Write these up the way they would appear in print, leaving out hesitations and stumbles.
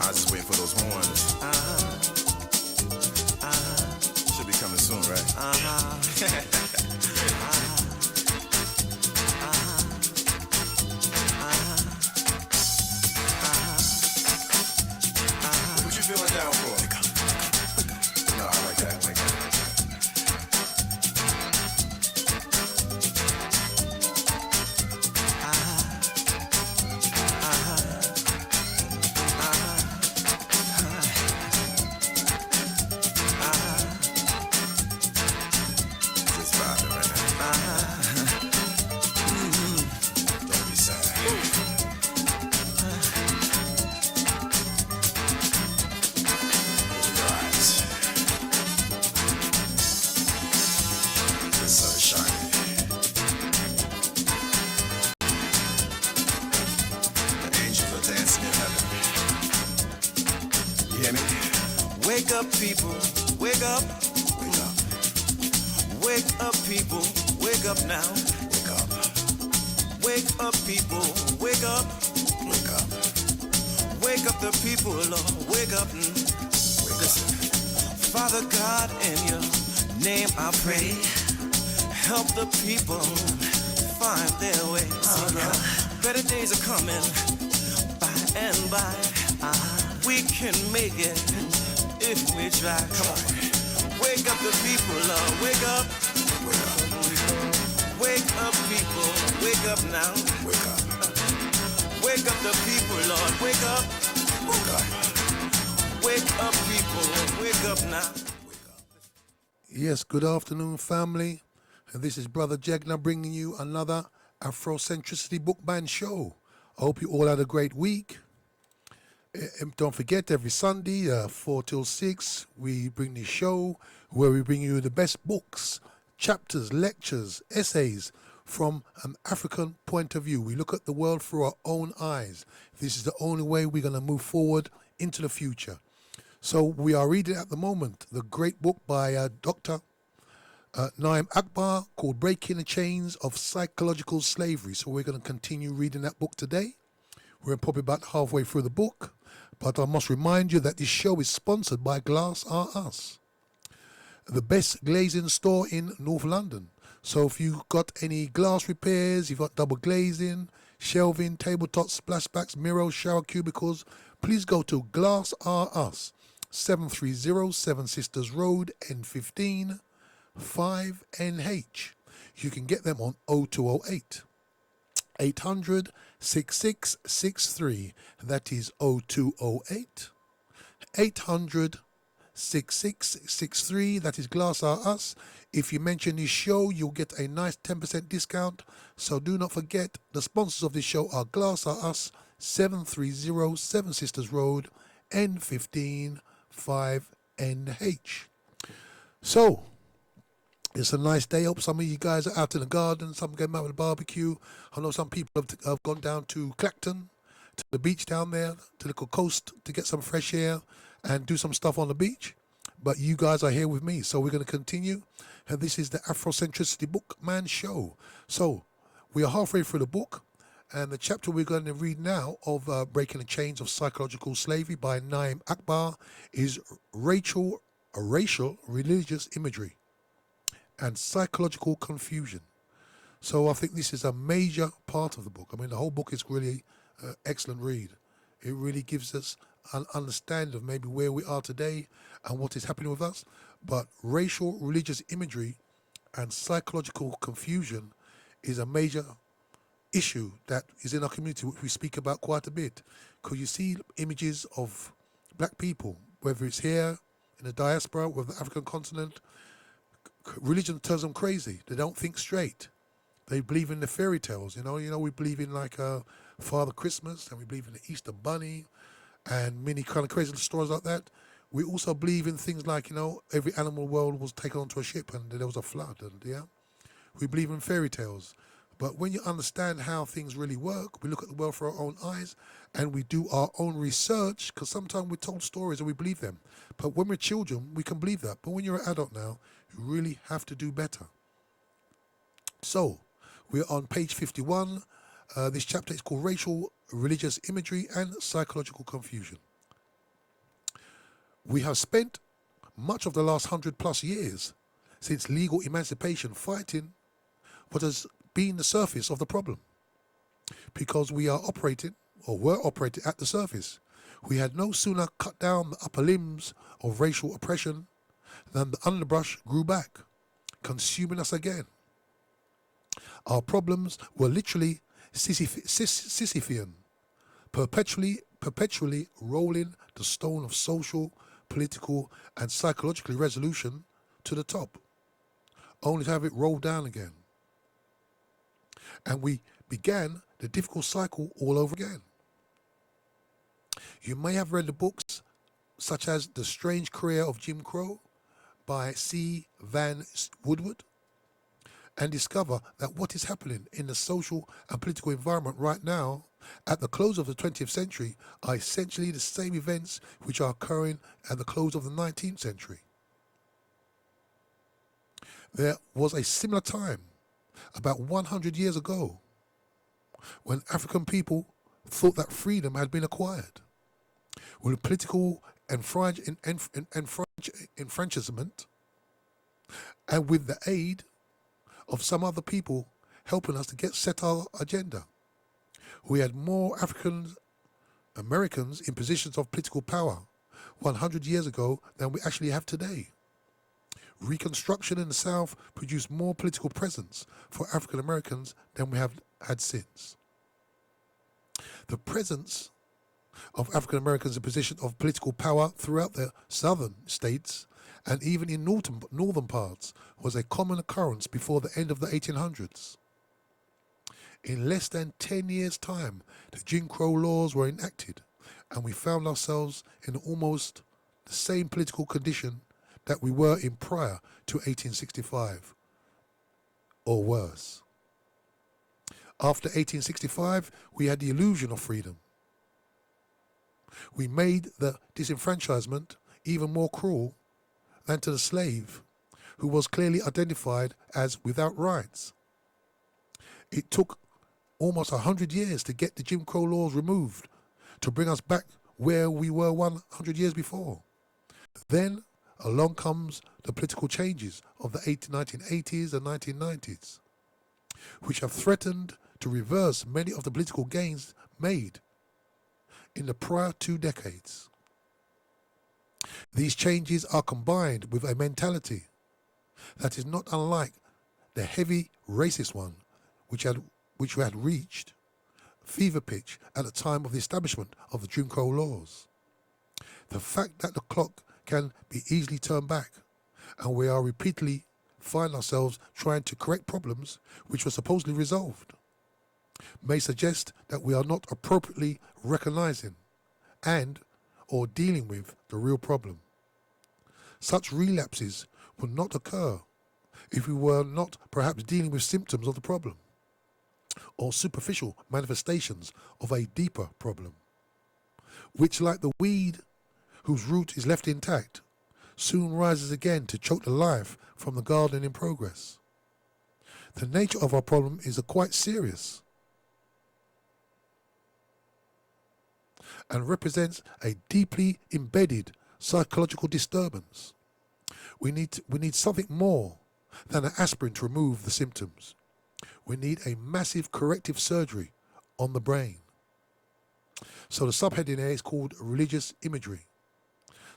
I was just waiting for those horns. Should be coming soon, right? What you feeling down for? No, I like that. I like that. Just vibing right now. Don't be sad. Close your eyes. The sun is shining. The angels are dancing in heaven. You hear me? Wake up, people, wake up. Wake up. Wake up, people, wake up now. Wake up. Wake up, people, wake up. Wake up. Wake up the people, Lord, wake up. Wake up. Father God, in your name I pray. Help the people find their way. Better days are coming by and by. We can make it if we try. Come on. Wake up the people, Lord, wake up. Wake up. Wake up, people, wake up now. Wake up. Wake up the people, Lord, wake up. Wake up. Wake up, people, wake up now. Yes, good afternoon, family. And this is Brother Jegna bringing you another Afrocentricity Bookman show. I hope you all had a great week. Don't forget, every Sunday, 4 till 6, we bring this show where we bring you the best books, chapters, lectures, essays from an African point of view. We look at the world through our own eyes. This is the only way we're going to move forward into the future. So we are reading at the moment the great book by Dr. Naim Akbar called Breaking the Chains of Psychological Slavery. So we're going to continue reading that book today. We're probably about halfway through the book, but I must remind you that this show is sponsored by Glass R Us, the best glazing store in North London. So if you've got any glass repairs, you've got double glazing, shelving, tabletops, splashbacks, mirrors, shower cubicles, please go to Glass R Us, 730 Seven Sisters Road, N15, 5NH. You can get them on 0208 800 6663. That is 0208 800 6663. That is Glass R Us. If you mention this show, you'll get a nice 10% discount. So do not forget, the sponsors of this show are Glass R Us, 730 Seven Sisters Road, N15, 5NH. So, it's a nice day. I hope some of you guys are out in the garden, some getting out with a barbecue. I know some people have gone down to Clacton, to the beach down there, to the coast to get some fresh air and do some stuff on the beach. But you guys are here with me, so we're going to continue. And this is the Afrocentricity Bookman show. So we are halfway through the book, and the chapter we're going to read now of Breaking the Chains of Psychological Slavery by Naim Akbar is racial religious imagery and psychological confusion. So I think this is a major part of the book. I mean, the whole book is really excellent read. It really gives us an understanding of maybe where we are today and what is happening with us. But racial religious imagery and psychological confusion is a major issue that is in our community, which we speak about quite a bit. Because you see images of black people, whether it's here in the diaspora, or the African continent. Religion turns them crazy. They don't think straight. They believe in the fairy tales. You know, we believe in like Father Christmas, and we believe in the Easter Bunny, and many kind of crazy stories like that. We also believe in things like, every animal world was taken onto a ship and there was a flood, and we believe in fairy tales. But when you understand how things really work, we look at the world through our own eyes and we do our own research, because sometimes we're told stories and we believe them. But when we're children, we can believe that. But when you're an adult now, you really have to do better. So, we're on page 51. This chapter is called Racial, Religious Imagery and Psychological Confusion. We have spent much of the last 100+ years since legal emancipation fighting what has been the surface of the problem, because we are operating, or were operating at the surface. We had no sooner cut down the upper limbs of racial oppression than the underbrush grew back, consuming us again. Our problems were literally Sisyphean, perpetually rolling the stone of social, political and psychological resolution to the top, only to have it rolled down again. And we began the difficult cycle all over again. You may have read the books such as The Strange Career of Jim Crow by C. Van Woodward, and discover that what is happening in the social and political environment right now at the close of the 20th century are essentially the same events which are occurring at the close of the 19th century. There was a similar time about 100 years ago when African people thought that freedom had been acquired, with political enfranchisement and with the aid of some other people helping us to get set our agenda. We had more African Americans in positions of political power 100 years ago than we actually have today. Reconstruction in the South produced more political presence for African Americans than we have had since. The presence of African Americans in position of political power throughout the southern states and even in northern parts was a common occurrence before the end of the 1800s. In less than 10 years' time, the Jim Crow laws were enacted, and we found ourselves in almost the same political condition that we were in prior to 1865, or worse. After 1865, we had the illusion of freedom. We made the disenfranchisement even more cruel than to the slave, who was clearly identified as without rights. It took almost 100 years to get the Jim Crow laws removed, to bring us back where we were 100 years before. Then along comes the political changes of the 1980s and 1990s, which have threatened to reverse many of the political gains made in the prior 2 decades. These changes are combined with a mentality that is not unlike the heavy racist one which had reached fever pitch at the time of the establishment of the Jim Crow laws. The fact that the clock can be easily turned back, and we are repeatedly find ourselves trying to correct problems which were supposedly resolved, may suggest that we are not appropriately recognizing and or dealing with the real problem. Such relapses would not occur if we were not perhaps dealing with symptoms of the problem or superficial manifestations of a deeper problem, which, like the weed whose root is left intact, soon rises again to choke the life from the garden in progress. The nature of our problem is quite serious and represents a deeply embedded psychological disturbance. We need something more than an aspirin to remove the symptoms. We need a massive corrective surgery on the brain. So the subheading here is called Religious Imagery.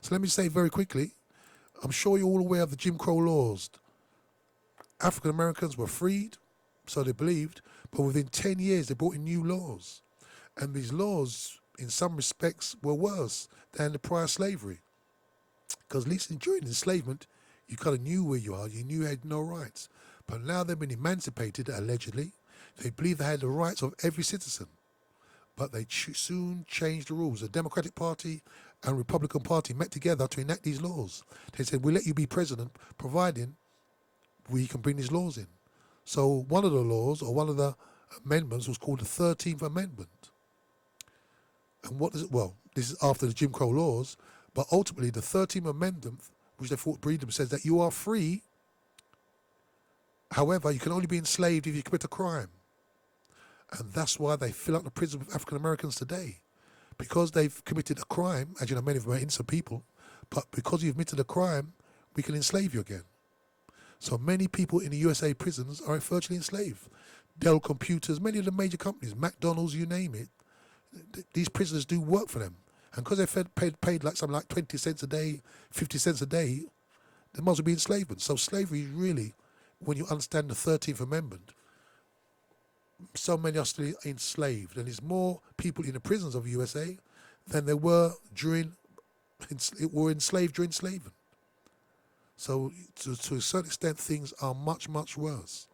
So let me say very quickly, I'm sure you're all aware of the Jim Crow laws. African Americans were freed, so they believed, but within 10 years they brought in new laws. And these laws, in some respects, were worse than the prior slavery. Because at least during enslavement, you kind of knew where you are, you knew you had no rights. But now they've been emancipated, allegedly. They believe they had the rights of every citizen. But they soon changed the rules. The Democratic Party and Republican Party met together to enact these laws. They said, we'll let you be president, providing we can bring these laws in. So one of the laws or one of the amendments was called the 13th Amendment. And what is it? Well, this is after the Jim Crow laws, but ultimately the 13th Amendment, which they thought freedom, says that you are free. However, you can only be enslaved if you commit a crime. And that's why they fill up the prisons with African Americans today. Because they've committed a crime, as you know, many of them are innocent people, but because you've committed a crime, we can enslave you again. So many people in the USA prisons are virtually enslaved. Dell Computers, many of the major companies, McDonald's, you name it, these prisoners do work for them. And because they're paid like something like 20 cents a day, 50 cents a day, they must be enslavement. So slavery is really, when you understand the 13th Amendment, so many are still enslaved. And there's more people in the prisons of the USA than there were enslaved during slavery. So to a certain extent, things are much, much worse.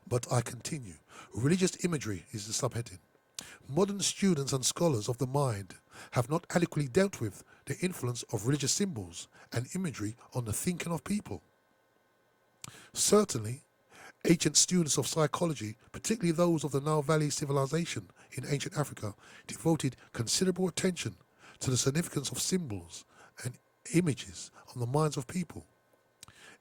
But I continue. Religious imagery is the subheading. Modern students and scholars of the mind have not adequately dealt with the influence of religious symbols and imagery on the thinking of people. Certainly, ancient students of psychology, particularly those of the Nile Valley civilization in ancient Africa, devoted considerable attention to the significance of symbols and images on the minds of people.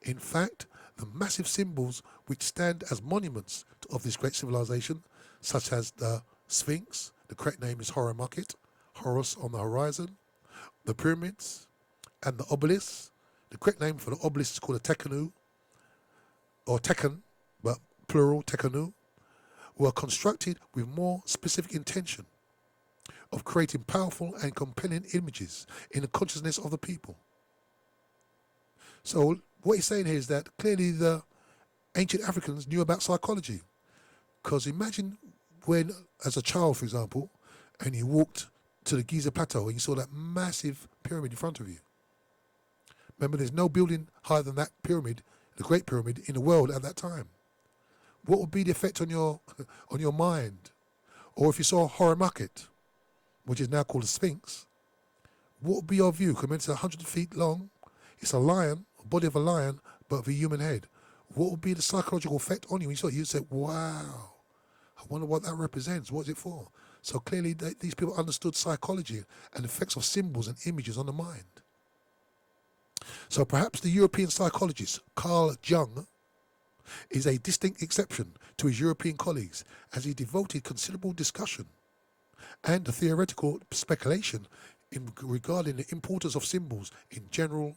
In fact, the massive symbols which stand as monuments of this great civilization, such as the Sphinx, the correct name is Horus, Horus on the horizon, the pyramids, and the obelisks. The correct name for the obelisk is called a Tekenu, or Tekken, but plural Tekenu, were constructed with more specific intention of creating powerful and compelling images in the consciousness of the people. So what he's saying here is that clearly the ancient Africans knew about psychology. Because imagine when, as a child, for example, and you walked to the Giza Plateau and you saw that massive pyramid in front of you. Remember, there's no building higher than that pyramid, the Great Pyramid, in the world at that time. What would be the effect on your mind? Or if you saw Horus, which is now called the Sphinx, what would be your view? Because it's 100 feet long. It's a lion, a body of a lion, but with a human head. What would be the psychological effect on you when you saw it? You'd say, wow, I wonder what that represents. What's it for? So clearly these people understood psychology and the effects of symbols and images on the mind. So perhaps the European psychologist Carl Jung is a distinct exception to his European colleagues, as he devoted considerable discussion and theoretical speculation regarding the importance of symbols in general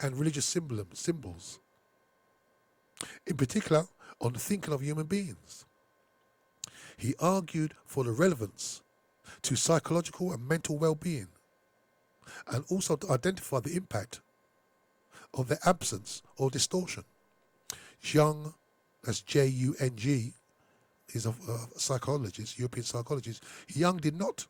and religious symbols, in particular on the thinking of human beings. He argued for the relevance to psychological and mental well-being, and also to identify the impact of the absence or distortion. Jung, that's Jung, is a psychologist, European psychologist. Jung did not,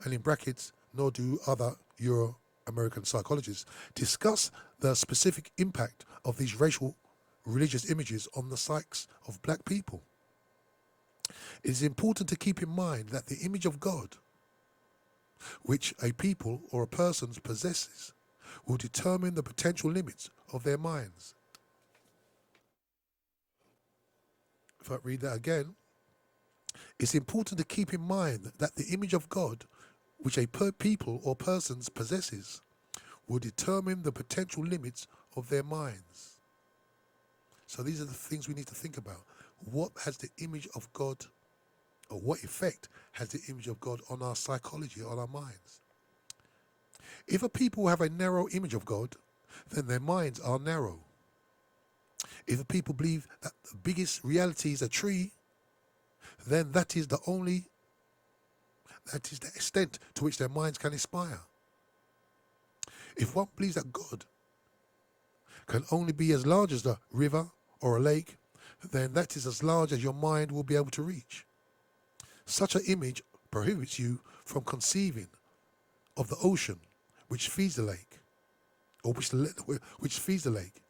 and in brackets, nor do other Euro-American psychologists, discuss the specific impact of these racial religious images on the psyches of black people. It is important to keep in mind that the image of God, which a people or a person possesses, will determine the potential limits of their minds. If I read that again, it's important to keep in mind that the image of God, which a people or persons possesses, will determine the potential limits of their minds. So these are the things we need to think about. What has the image of God, or what effect has the image of God on our psychology, on our minds? If a people have a narrow image of God, then their minds are narrow. If a people believe that the biggest reality is a tree, then that is the extent to which their minds can aspire. If one believes that God can only be as large as a river or a lake, then that is as large as your mind will be able to reach. Such an image prohibits you from conceiving of the ocean which feeds the lake, or which feeds the lake.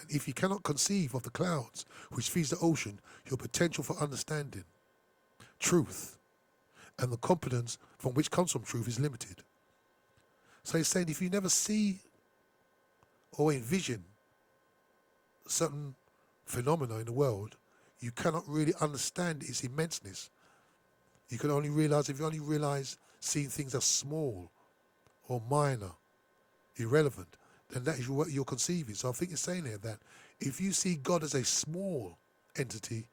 And if you cannot conceive of the clouds which feeds the ocean, your potential for understanding truth and the competence from which comes from truth is limited. So he's saying if you never see or envision certain phenomena in the world, you cannot really understand its immenseness. You can only realize, if you only realize seeing things as small or minor, irrelevant, then that is what you're conceiving. So I think it's saying here that if you see God as a small entity,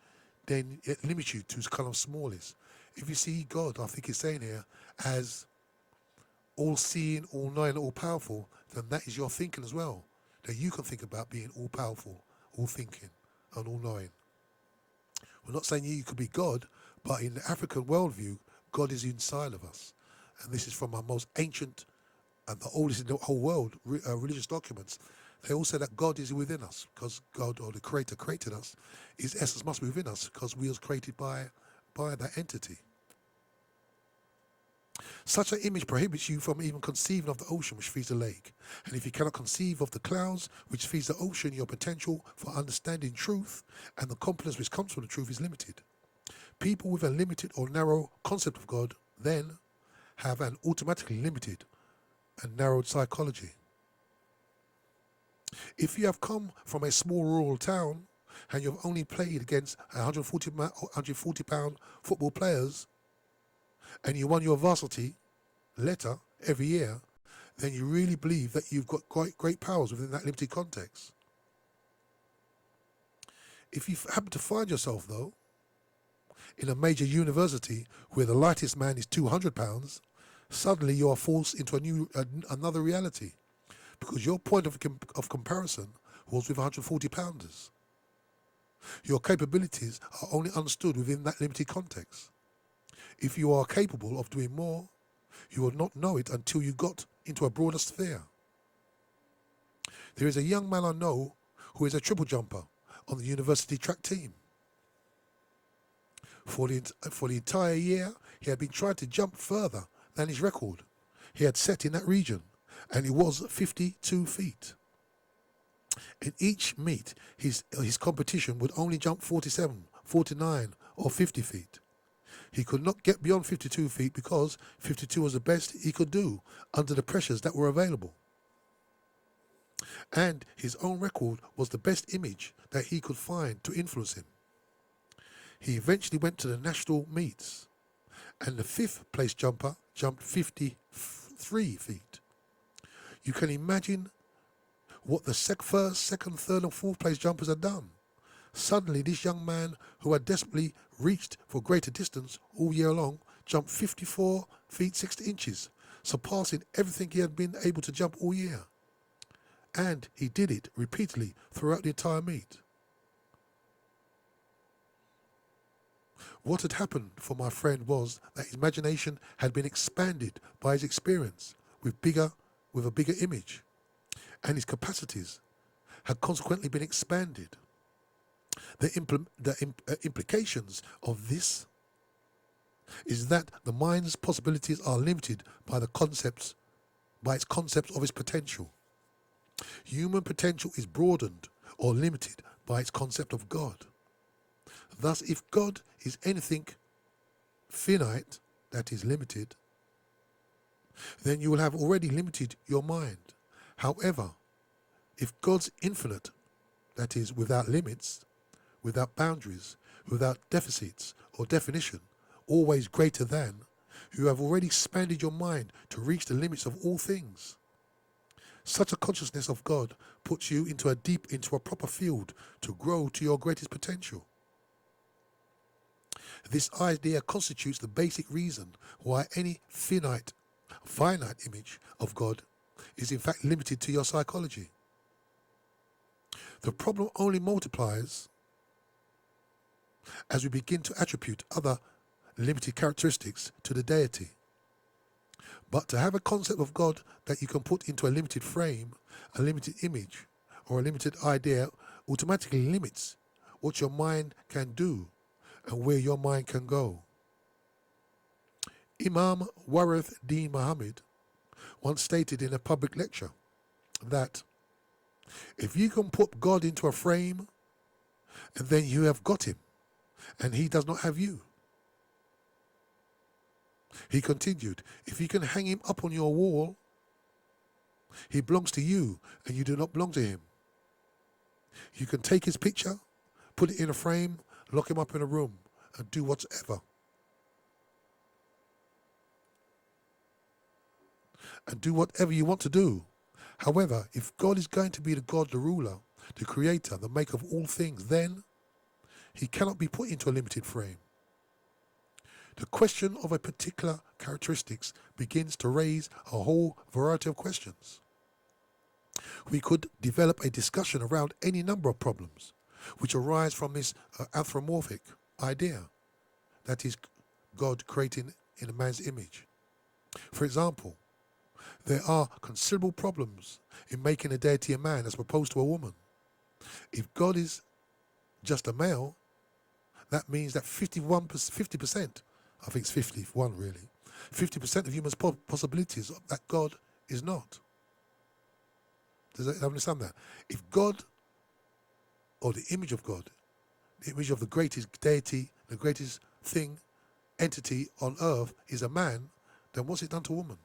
then it limits you to kind of smallest. If you see God, I think it's saying here, as all-seeing, all-knowing, all-powerful, then that is your thinking as well. That you can think about being all-powerful, all-thinking, and all-knowing. We're not saying you could be God, but in the African worldview, God is inside of us. And this is from our most ancient and the oldest in the whole world religious documents. They all say that God is within us, because God, or the Creator, created us. His essence must be within us, because we was created by that entity. Such an image prohibits you from even conceiving of the ocean which feeds the lake. And if you cannot conceive of the clouds which feeds the ocean, your potential for understanding truth and the confidence which comes from the truth is limited. People with a limited or narrow concept of God then have an automatically limited and narrowed psychology. If you have come from a small rural town and you have only played against 140-pound football players and you won your varsity letter every year, then you really believe that you've got great powers within that limited context. If you happen to find yourself, though, in a major university where the lightest man is 200 pounds, suddenly you are forced into another reality, because your point of comparison was with 140 pounders. Your capabilities are only understood within that limited context. If you are capable of doing more, you will not know it until you got into a broader sphere. There is a young man I know who is a triple jumper on the university track team. For the entire year, he had been trying to jump further than his record he had set in that region, and it was 52 feet. In each meet, his competition would only jump 47, 49, or 50 feet. He could not get beyond 52 feet because 52 was the best he could do under the pressures that were available. And his own record was the best image that he could find to influence him. He eventually went to the national meets, and the fifth place jumper jumped 53 feet. You can imagine what the first, second, third, and fourth place jumpers had done. Suddenly, this young man, who had desperately reached for greater distance all year long, jumped 54 feet 60 inches, surpassing everything he had been able to jump all year. And he did it repeatedly throughout the entire meet. What had happened for my friend was that his imagination had been expanded by his experience with a bigger image, and his capacities had consequently been expanded. The implications of this is that the mind's possibilities are limited by its concepts of its potential. Human potential is broadened or limited by its concept of God. Thus, if God is anything finite, that is limited, then you will have already limited your mind. However, if God's infinite, that is without limits, without boundaries, without deficits or definition, always greater than, you have already expanded your mind to reach the limits of all things. Such a consciousness of God puts you into a proper field to grow to your greatest potential. This idea constitutes the basic reason why any finite image of God is in fact limited to your psychology. The problem only multiplies as we begin to attribute other limited characteristics to the deity. But to have a concept of God that you can put into a limited frame, a limited image, or a limited idea automatically limits what your mind can do and where your mind can go. Imam Warith Deen Muhammad once stated in a public lecture that if you can put God into a frame, then you have got him, and he does not have you. He continued, if you can hang him up on your wall, he belongs to you, and you do not belong to him. You can take his picture, put it in a frame, lock him up in a room, and do whatever. And do whatever you want to do. However, if God is going to be the God, the ruler, the creator, the maker of all things, then he cannot be put into a limited frame. The question of a particular characteristics begins to raise a whole variety of questions. We could develop a discussion around any number of problems which arise from this anthropomorphic idea that is God creating in a man's image. For example, there are considerable problems in making a deity a man as opposed to a woman. If God is just a male, that means that 50%, I think it's 51 really, 50% of humans' possibilities that God is not. Does that understand that? If God, or the image of God, the image of the greatest deity, the greatest thing, entity on earth is a man, then what's it done to woman?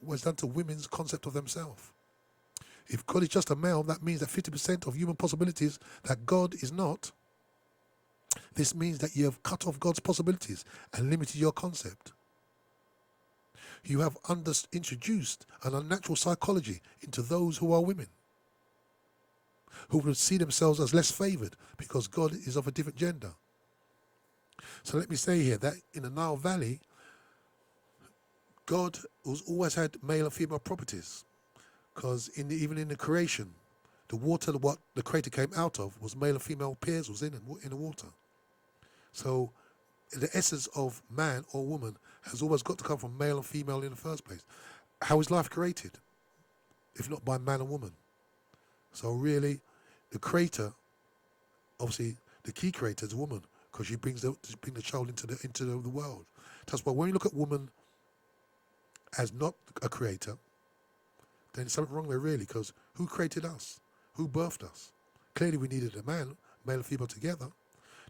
What's done to women's concept of themselves? If God is just a male, that means that 50% of human possibilities that God is not. This means that you have cut off God's possibilities and limited your concept. You have introduced an unnatural psychology into those who are women, who would see themselves as less favored because God is of a different gender. So let me say here that in the Nile Valley, God has always had male and female properties, because even in the creation, the water, what the creator came out of, was male and female pairs was in the water. So the essence of man or woman has always got to come from male and female in the first place. How is life created, if not by man and woman? So really, the creator, obviously, the key creator is a woman, because she brings the child into the world. That's why when you look at woman as not a creator, then there's something wrong there really, because who created us? Who birthed us? Clearly we needed a man, male and female together.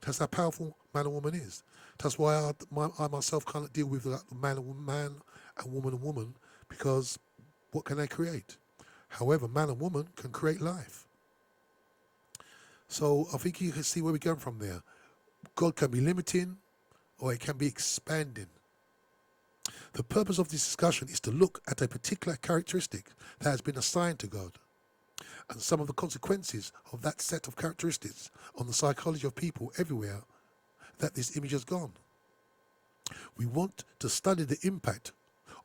That's how powerful man and woman is. That's why I myself can't deal with man and woman, because what can they create? However, man and woman can create life. So I think you can see where we're going from there. God can be limiting, or it can be expanding. The purpose of this discussion is to look at a particular characteristic that has been assigned to God, and some of the consequences of that set of characteristics on the psychology of people everywhere that this image has gone. We want to study the impact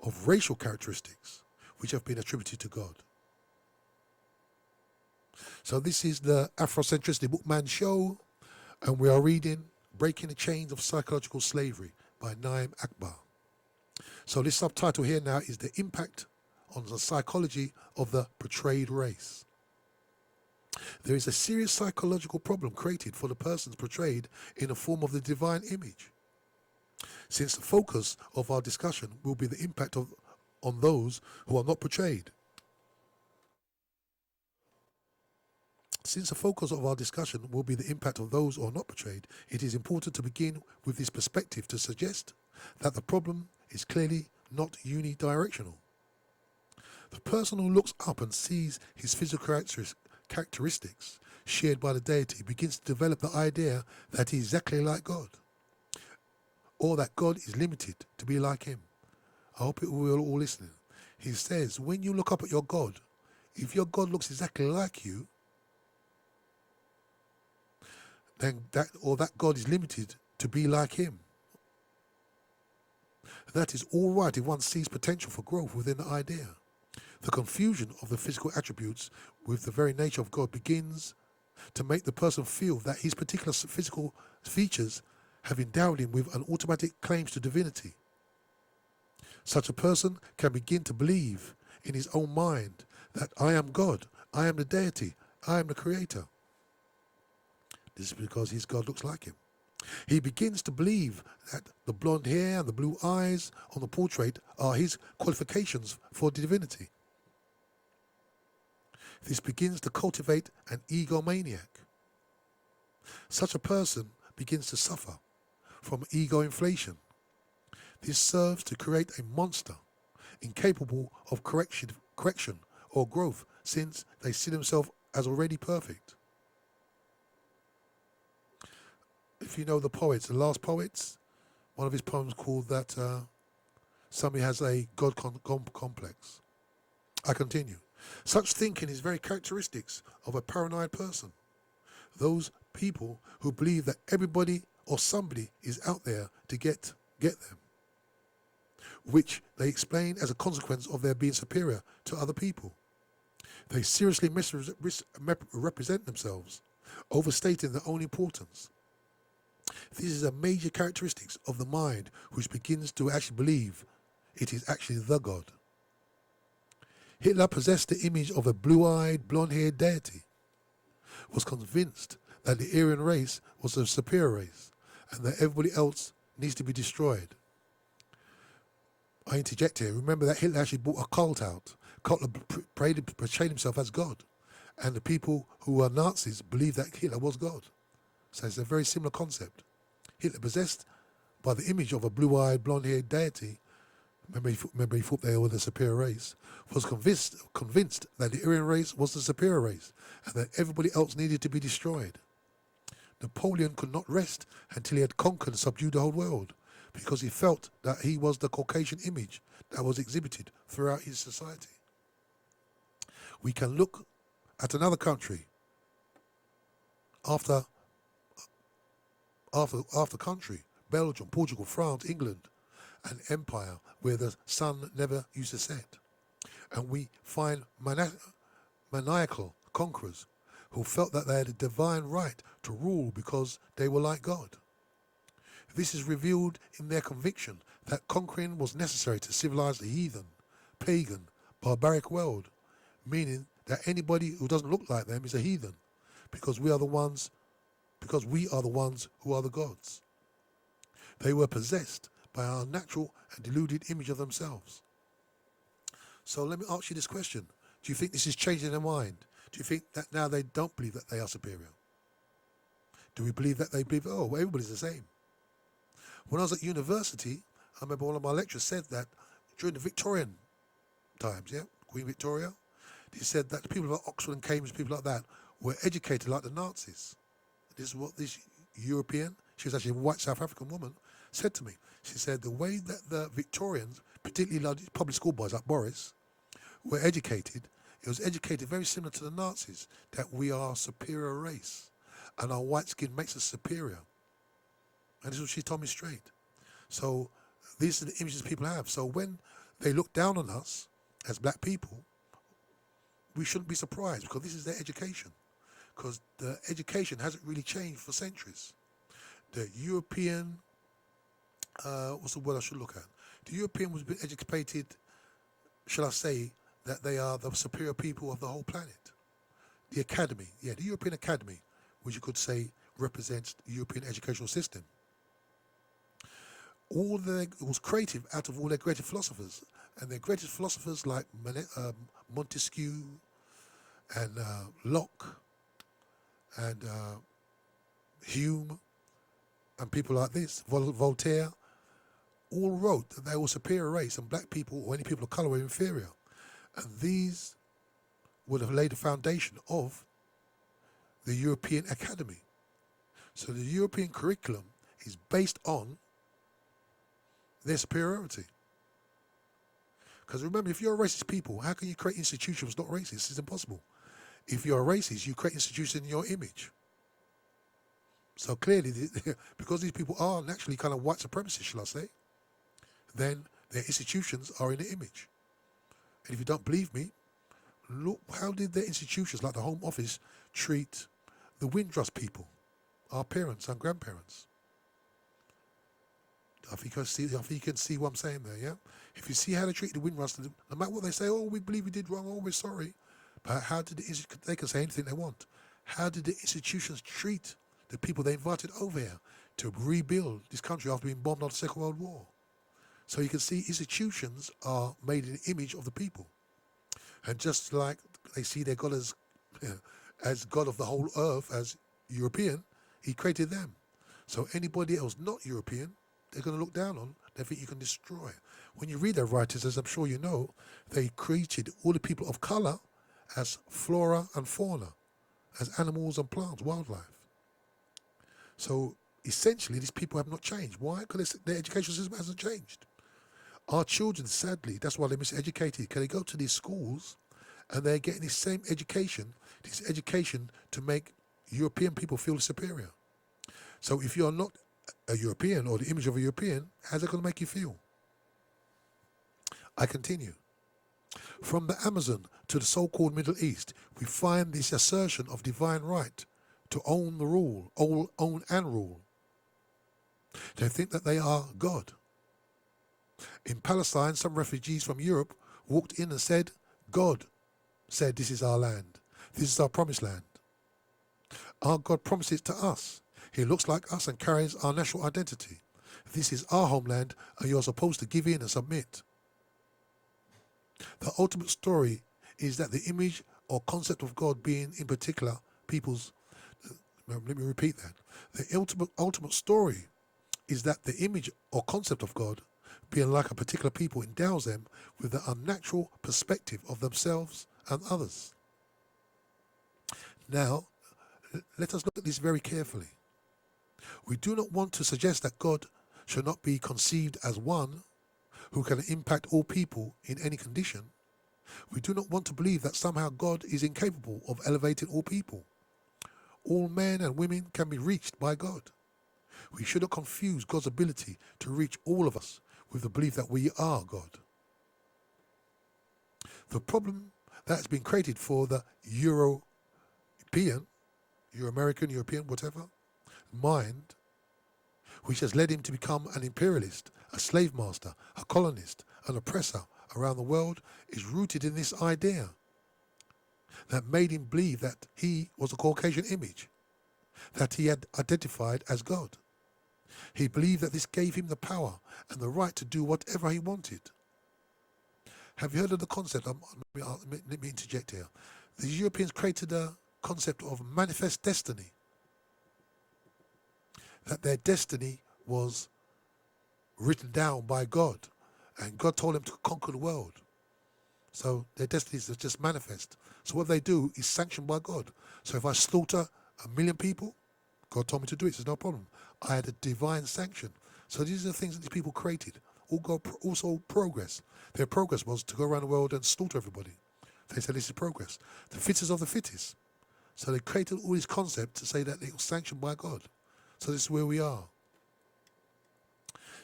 of racial characteristics which have been attributed to God. So this is the Afrocentricity Bookman show, and we are reading Breaking the Chains of Psychological Slavery by Naim Akbar. So this subtitle here now is The Impact on the Psychology of the Portrayed Race. There is a serious psychological problem created for the persons portrayed in the form of the divine image. Since the focus of our discussion will be the impact on those who are not portrayed. Since the focus of our discussion will be the impact of those who are not portrayed, it is important to begin with this perspective to suggest that the problem is clearly not unidirectional. The person who looks up and sees his physical characteristics shared by the deity begins to develop the idea that he is exactly like God, or that God is limited to be like him. I hope we're all listening. He says, when you look up at your God, if your God looks exactly like you, then that God is limited to be like him. That is all right if one sees potential for growth within the idea. The confusion of the physical attributes with the very nature of God begins to make the person feel that his particular physical features have endowed him with an automatic claim to divinity. Such a person can begin to believe in his own mind that I am God, I am the deity, I am the creator. This is because his God looks like him. He begins to believe that the blonde hair and the blue eyes on the portrait are his qualifications for divinity. This begins to cultivate an egomaniac. Such a person begins to suffer from ego inflation. This serves to create a monster incapable of correction or growth, since they see themselves as already perfect. if you know the poets, the last poets, one of his poems called that somebody has a God complex. I continue. Such thinking is very characteristics of a paranoid person. Those people who believe that everybody or somebody is out there to get them, which they explain as a consequence of their being superior to other people. They seriously misrepresent themselves, overstating their own importance. This is a major characteristic of the mind which begins to actually believe it is actually the God. Hitler possessed the image of a blue-eyed, blonde-haired deity, was convinced that the Aryan race was a superior race and that everybody else needs to be destroyed. I interject here. Remember that Hitler actually brought a cult out. Cult portrayed himself as God. And the people who were Nazis believed that Hitler was God. So it's a very similar concept. Hitler, possessed by the image of a blue-eyed, blonde-haired deity, remember he thought they were the superior race, was convinced that the Aryan race was the superior race and that everybody else needed to be destroyed. Napoleon could not rest until he had conquered and subdued the whole world, because he felt that he was the Caucasian image that was exhibited throughout his society. We can look at another country after country, Belgium, Portugal, France, England, an empire where the sun never used to set. And we find maniacal conquerors who felt that they had a divine right to rule because they were like God. This is revealed in their conviction that conquering was necessary to civilize the heathen, pagan, barbaric world, meaning that anybody who doesn't look like them is a heathen, because we are the ones who are the gods. They were possessed by our natural and deluded image of themselves. So let me ask you this question. Do you think this is changing their mind? Do you think that now they don't believe that they are superior? Do we believe that they believe, oh, well, everybody's the same? When I was at university, I remember one of my lecturers said that during the Victorian times, Queen Victoria, he said that the people like Oxford and Cambridge, people like that, were educated like the Nazis. This is what this European, she was actually a white South African woman, said to me. She said the way that the Victorians, particularly like public school boys like Boris, were educated, it was educated very similar to the Nazis, that we are a superior race and our white skin makes us superior. And this is what she told me straight. So these are the images people have. So when they look down on us as black people, we shouldn't be surprised, because this is their education. Because the education hasn't really changed for centuries. The European, what's the word I should look at? The European was educated, shall I say, that they are the superior people of the whole planet. The academy, the European academy, which you could say represents the European educational system. It was creative out of all their greatest philosophers. And their greatest philosophers like Montesquieu and Locke and Hume and people like this, Voltaire, all wrote that they were superior race and black people or any people of colour were inferior. And these would have laid the foundation of the European Academy. So the European curriculum is based on their superiority. Because remember, if you're a racist people, how can you create institutions not racist? It's impossible. If you're a racist, you create institutions in your image. So clearly, because these people are naturally kind of white supremacists, shall I say, then their institutions are in the image. And if you don't believe me, look, how did their institutions, like the Home Office, treat the Windrush people, our parents and grandparents? I think you can see what I'm saying there, yeah? If you see how they treat the Windrush, no matter what they say, oh, we believe we did wrong, oh, we're sorry. But how did they can say anything they want. How did the institutions treat the people they invited over here to rebuild this country after being bombed after the Second World War? So you can see institutions are made in the image of the people. And just like they see their God as God of the whole earth, as European, he created them. So anybody else not European, they're going to look down on, they think you can destroy. When you read their writers, as I'm sure you know, they created all the people of colour as flora and fauna, as animals and plants, wildlife. So essentially these people have not changed. Why? Because their education system hasn't changed. Our children, sadly, that's why they're miseducated. Because they go to these schools and they're getting this same education, this education to make European people feel superior. So if you're not a European or the image of a European, how's it going to make you feel? I continue. From the Amazon to the so-called Middle East, we find this assertion of divine right to own the rule, own and rule. They think that they are God. In Palestine, some refugees from Europe walked in and said, God said, this is our land. This is our promised land. Our God promises it to us. He looks like us and carries our national identity. This is our homeland and you're supposed to give in and submit. The ultimate story is that the image or concept of God being in particular people's, let me repeat that. The ultimate story is that the image or concept of God being like a particular people endows them with the unnatural perspective of themselves and others. Now, let us look at this very carefully. We do not want to suggest that God should not be conceived as one who can impact all people in any condition. We do not want to believe that somehow God is incapable of elevating all people. All men and women can be reached by God. We should not confuse God's ability to reach all of us with the belief that we are God. The problem that has been created for the Euro-American, European, whatever, mind, which has led him to become an imperialist, a slave master, a colonist, an oppressor around the world, is rooted in this idea that made him believe that he was a Caucasian image, that he had identified as God. He believed that this gave him the power and the right to do whatever he wanted. Have you heard of the concept? Let me interject here. The Europeans created a concept of manifest destiny. That their destiny was written down by God. And God told them to conquer the world. So their destinies are just manifest. So what they do is sanctioned by God. So if I slaughter 1 million people, God told me to do it. So no problem. I had a divine sanction. So these are the things that these people created. Also progress. Their progress was to go around the world and slaughter everybody. They said this is progress. The fittest of the fittest. So they created all these concepts to say that it was sanctioned by God. So this is where we are.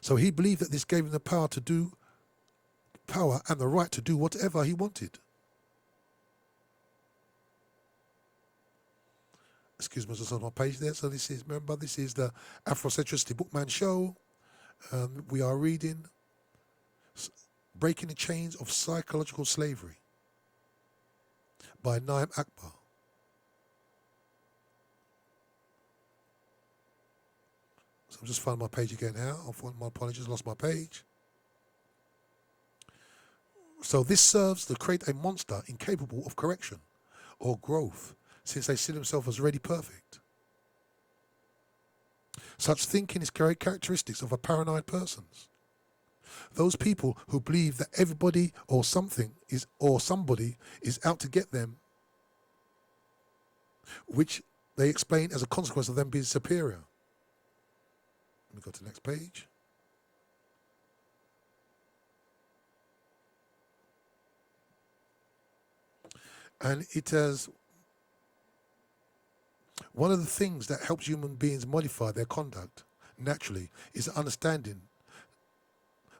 So he believed that this gave him the power and the right to do whatever he wanted. Excuse me, just on my page there. So this is the Afrocentricity Bookman show. We are reading Breaking the Chains of Psychological Slavery by Naim Akbar. So I'm just finding my page again now. My apologies, lost my page. So this serves to create a monster incapable of correction or growth, since they see themselves as already perfect. Such thinking is characteristics of a paranoid persons. Those people who believe that everybody or something or somebody is out to get them, which they explain as a consequence of them being superior. Let me go to the next page. And it has one of the things that helps human beings modify their conduct naturally is understanding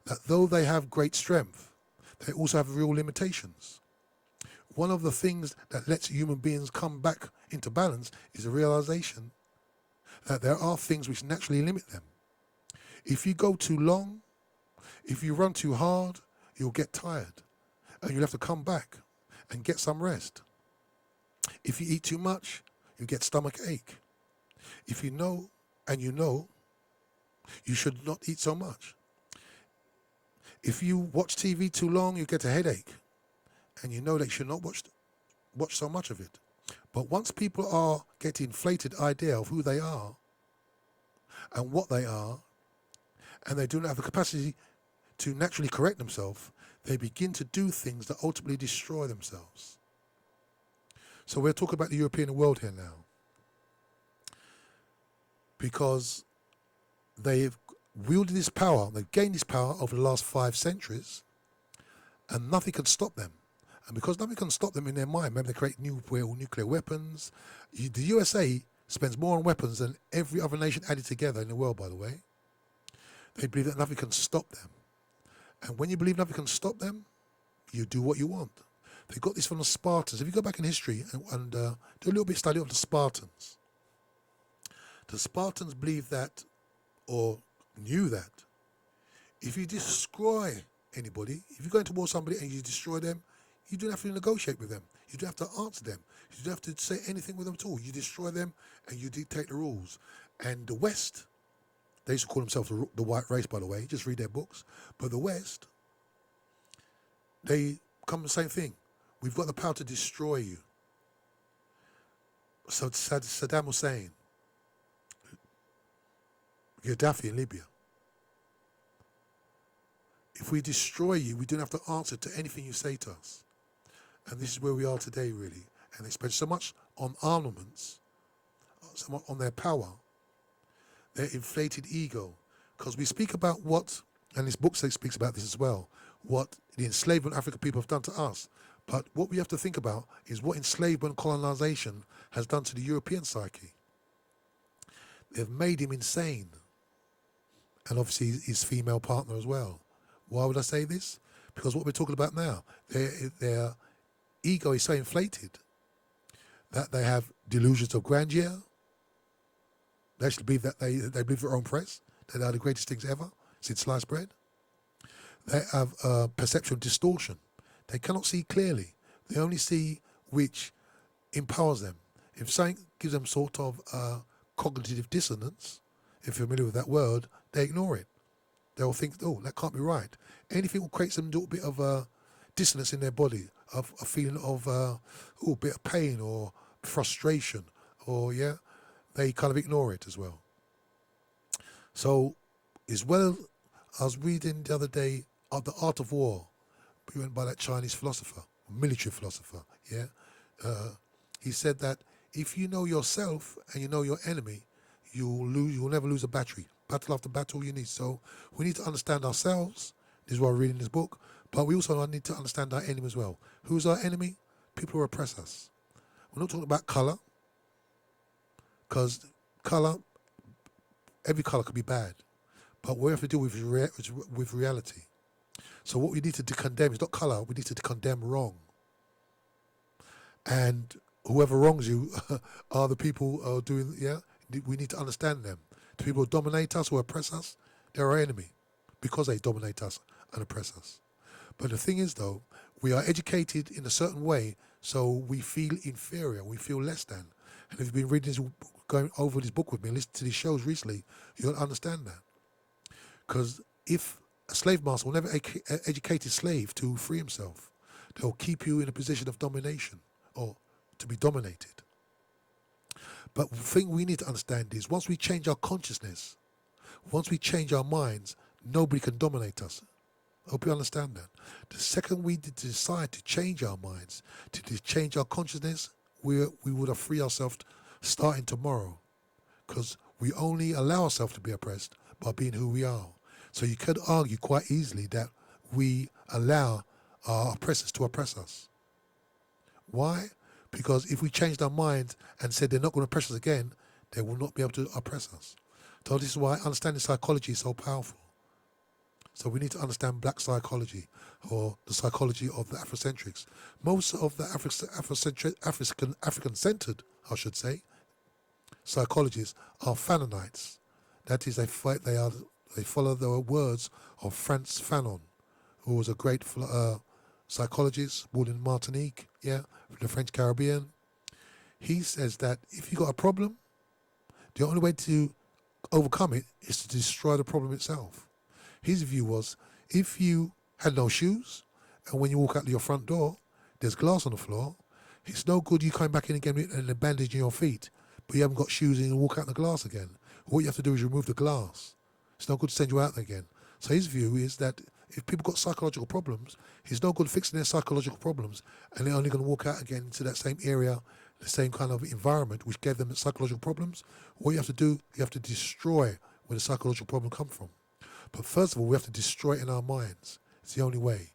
that though they have great strength, they also have real limitations. One of the things that lets human beings come back into balance is a realization that there are things which naturally limit them. If you go too long, if you run too hard, you'll get tired and you'll have to come back and get some rest. If you eat too much, you get stomach ache. If you know, you should not eat so much. If you watch TV too long, you get a headache. And you know that you should not watch so much of it. But once people are getting inflated idea of who they are and what they are, and they do not have the capacity to naturally correct themselves, they begin to do things that ultimately destroy themselves. So we're talking about the European world here now. Because they've wielded this power, they've gained this power over the last 5 centuries, and nothing can stop them. And because nothing can stop them in their mind, maybe they create nuclear weapons. The USA spends more on weapons than every other nation added together in the world, by the way. They believe that nothing can stop them. And when you believe nothing can stop them, you do what you want. They got this from the Spartans. If you go back in history and do a little bit of study of the Spartans believed that, or knew that, if you destroy anybody, if you go into war with somebody and you destroy them, you don't have to negotiate with them. You don't have to answer them. You don't have to say anything with them at all. You destroy them and you dictate the rules. And the West, they used to call themselves the white race, by the way. Just read their books. But the West, they come the same thing. We've got the power to destroy you. So Saddam Hussein, Gaddafi in Libya. If we destroy you, we don't have to answer to anything you say to us. And this is where we are today, really. And they spend so much on armaments, so much on their power, their inflated ego. Because we speak about what, and this book speaks about this as well, what the enslavement African people have done to us. But what we have to think about is what enslavement colonization has done to the European psyche. They've made him insane. And obviously his female partner as well. Why would I say this? Because what we're talking about now, their ego is so inflated that they have delusions of grandeur. They actually believe that they believe their own press, that they are the greatest things ever since sliced bread. They have a perception of distortion. They cannot see clearly. They only see which empowers them. If something gives them sort of cognitive dissonance, if you're familiar with that word, they ignore it. They'll think, oh, that can't be right. Anything will create some little bit of dissonance in their body, of a feeling of a bit of pain or frustration, or they kind of ignore it as well. So, as well, I was reading the other day The Art of War, written by that Chinese philosopher, military philosopher. He said that if you know yourself and you know your enemy, you'll never lose a battery. Battle after battle you need. So we need to understand ourselves. This is why we're reading this book. But we also need to understand our enemy as well. Who's our enemy? People who oppress us. We're not talking about colour. Because every colour could be bad. But what we have to do with reality. So what we need to condemn is not colour. We need to condemn wrong. And whoever wrongs you are the people who are doing, we need to understand them. The people who dominate us, who oppress us, they're our enemy because they dominate us and oppress us. But the thing is, though, we are educated in a certain way, so we feel inferior, we feel less than. And if you've been reading this, going over this book with me, listening to these shows recently, you'll understand that. Because if a slave master will never educate his slave to free himself, they'll keep you in a position of domination or to be dominated. But the thing we need to understand is once we change our consciousness, once we change our minds, nobody can dominate us. I hope you understand that. The second we decide to change our minds, to change our consciousness, we would have freed ourselves starting tomorrow. Because we only allow ourselves to be oppressed by being who we are. So you could argue quite easily that we allow our oppressors to oppress us. Why? Because if we changed our minds and said they're not going to oppress us again, they will not be able to oppress us. So this is why understanding psychology is so powerful. So we need to understand black psychology, or the psychology of the Afrocentrics. Most of the African-centered, I should say, psychologists are Fanonites. That is, they follow the words of Frantz Fanon, who was a great psychologist born in Martinique, the French Caribbean. He says that if you got a problem, the only way to overcome it is to destroy the problem itself. His view was, if you had no shoes, and when you walk out to your front door, there's glass on the floor, it's no good you coming back in again and a bandage in your feet, but you haven't got shoes and you walk out in the glass again. What you have to do is remove the glass. It's no good to send you out there again. So his view is that if people got psychological problems, it's no good fixing their psychological problems, and they're only going to walk out again into that same area, the same kind of environment which gave them the psychological problems. What you have to do, you have to destroy where the psychological problem come from. But first of all, we have to destroy it in our minds. It's the only way.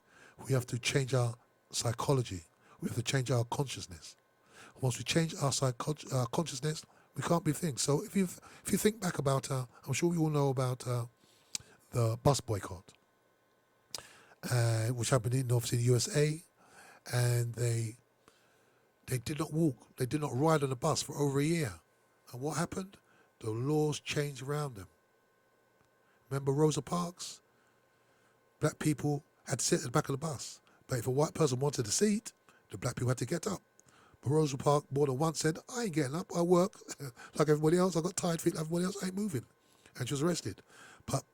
We have to change our psychology. We have to change our consciousness. Once we change our consciousness, we can't be things. So if you think back about, I'm sure we all know about the bus boycott, which happened in obviously the USA, and they did not walk, they did not ride on the bus for over a year. And what happened? The laws changed around them. Remember Rosa Parks? Black people had to sit at the back of the bus. But if a white person wanted a seat, the black people had to get up. But Rosa Parks more than once said, I ain't getting up, I work like everybody else, I got tired feet like everybody else, I ain't moving. And she was arrested. But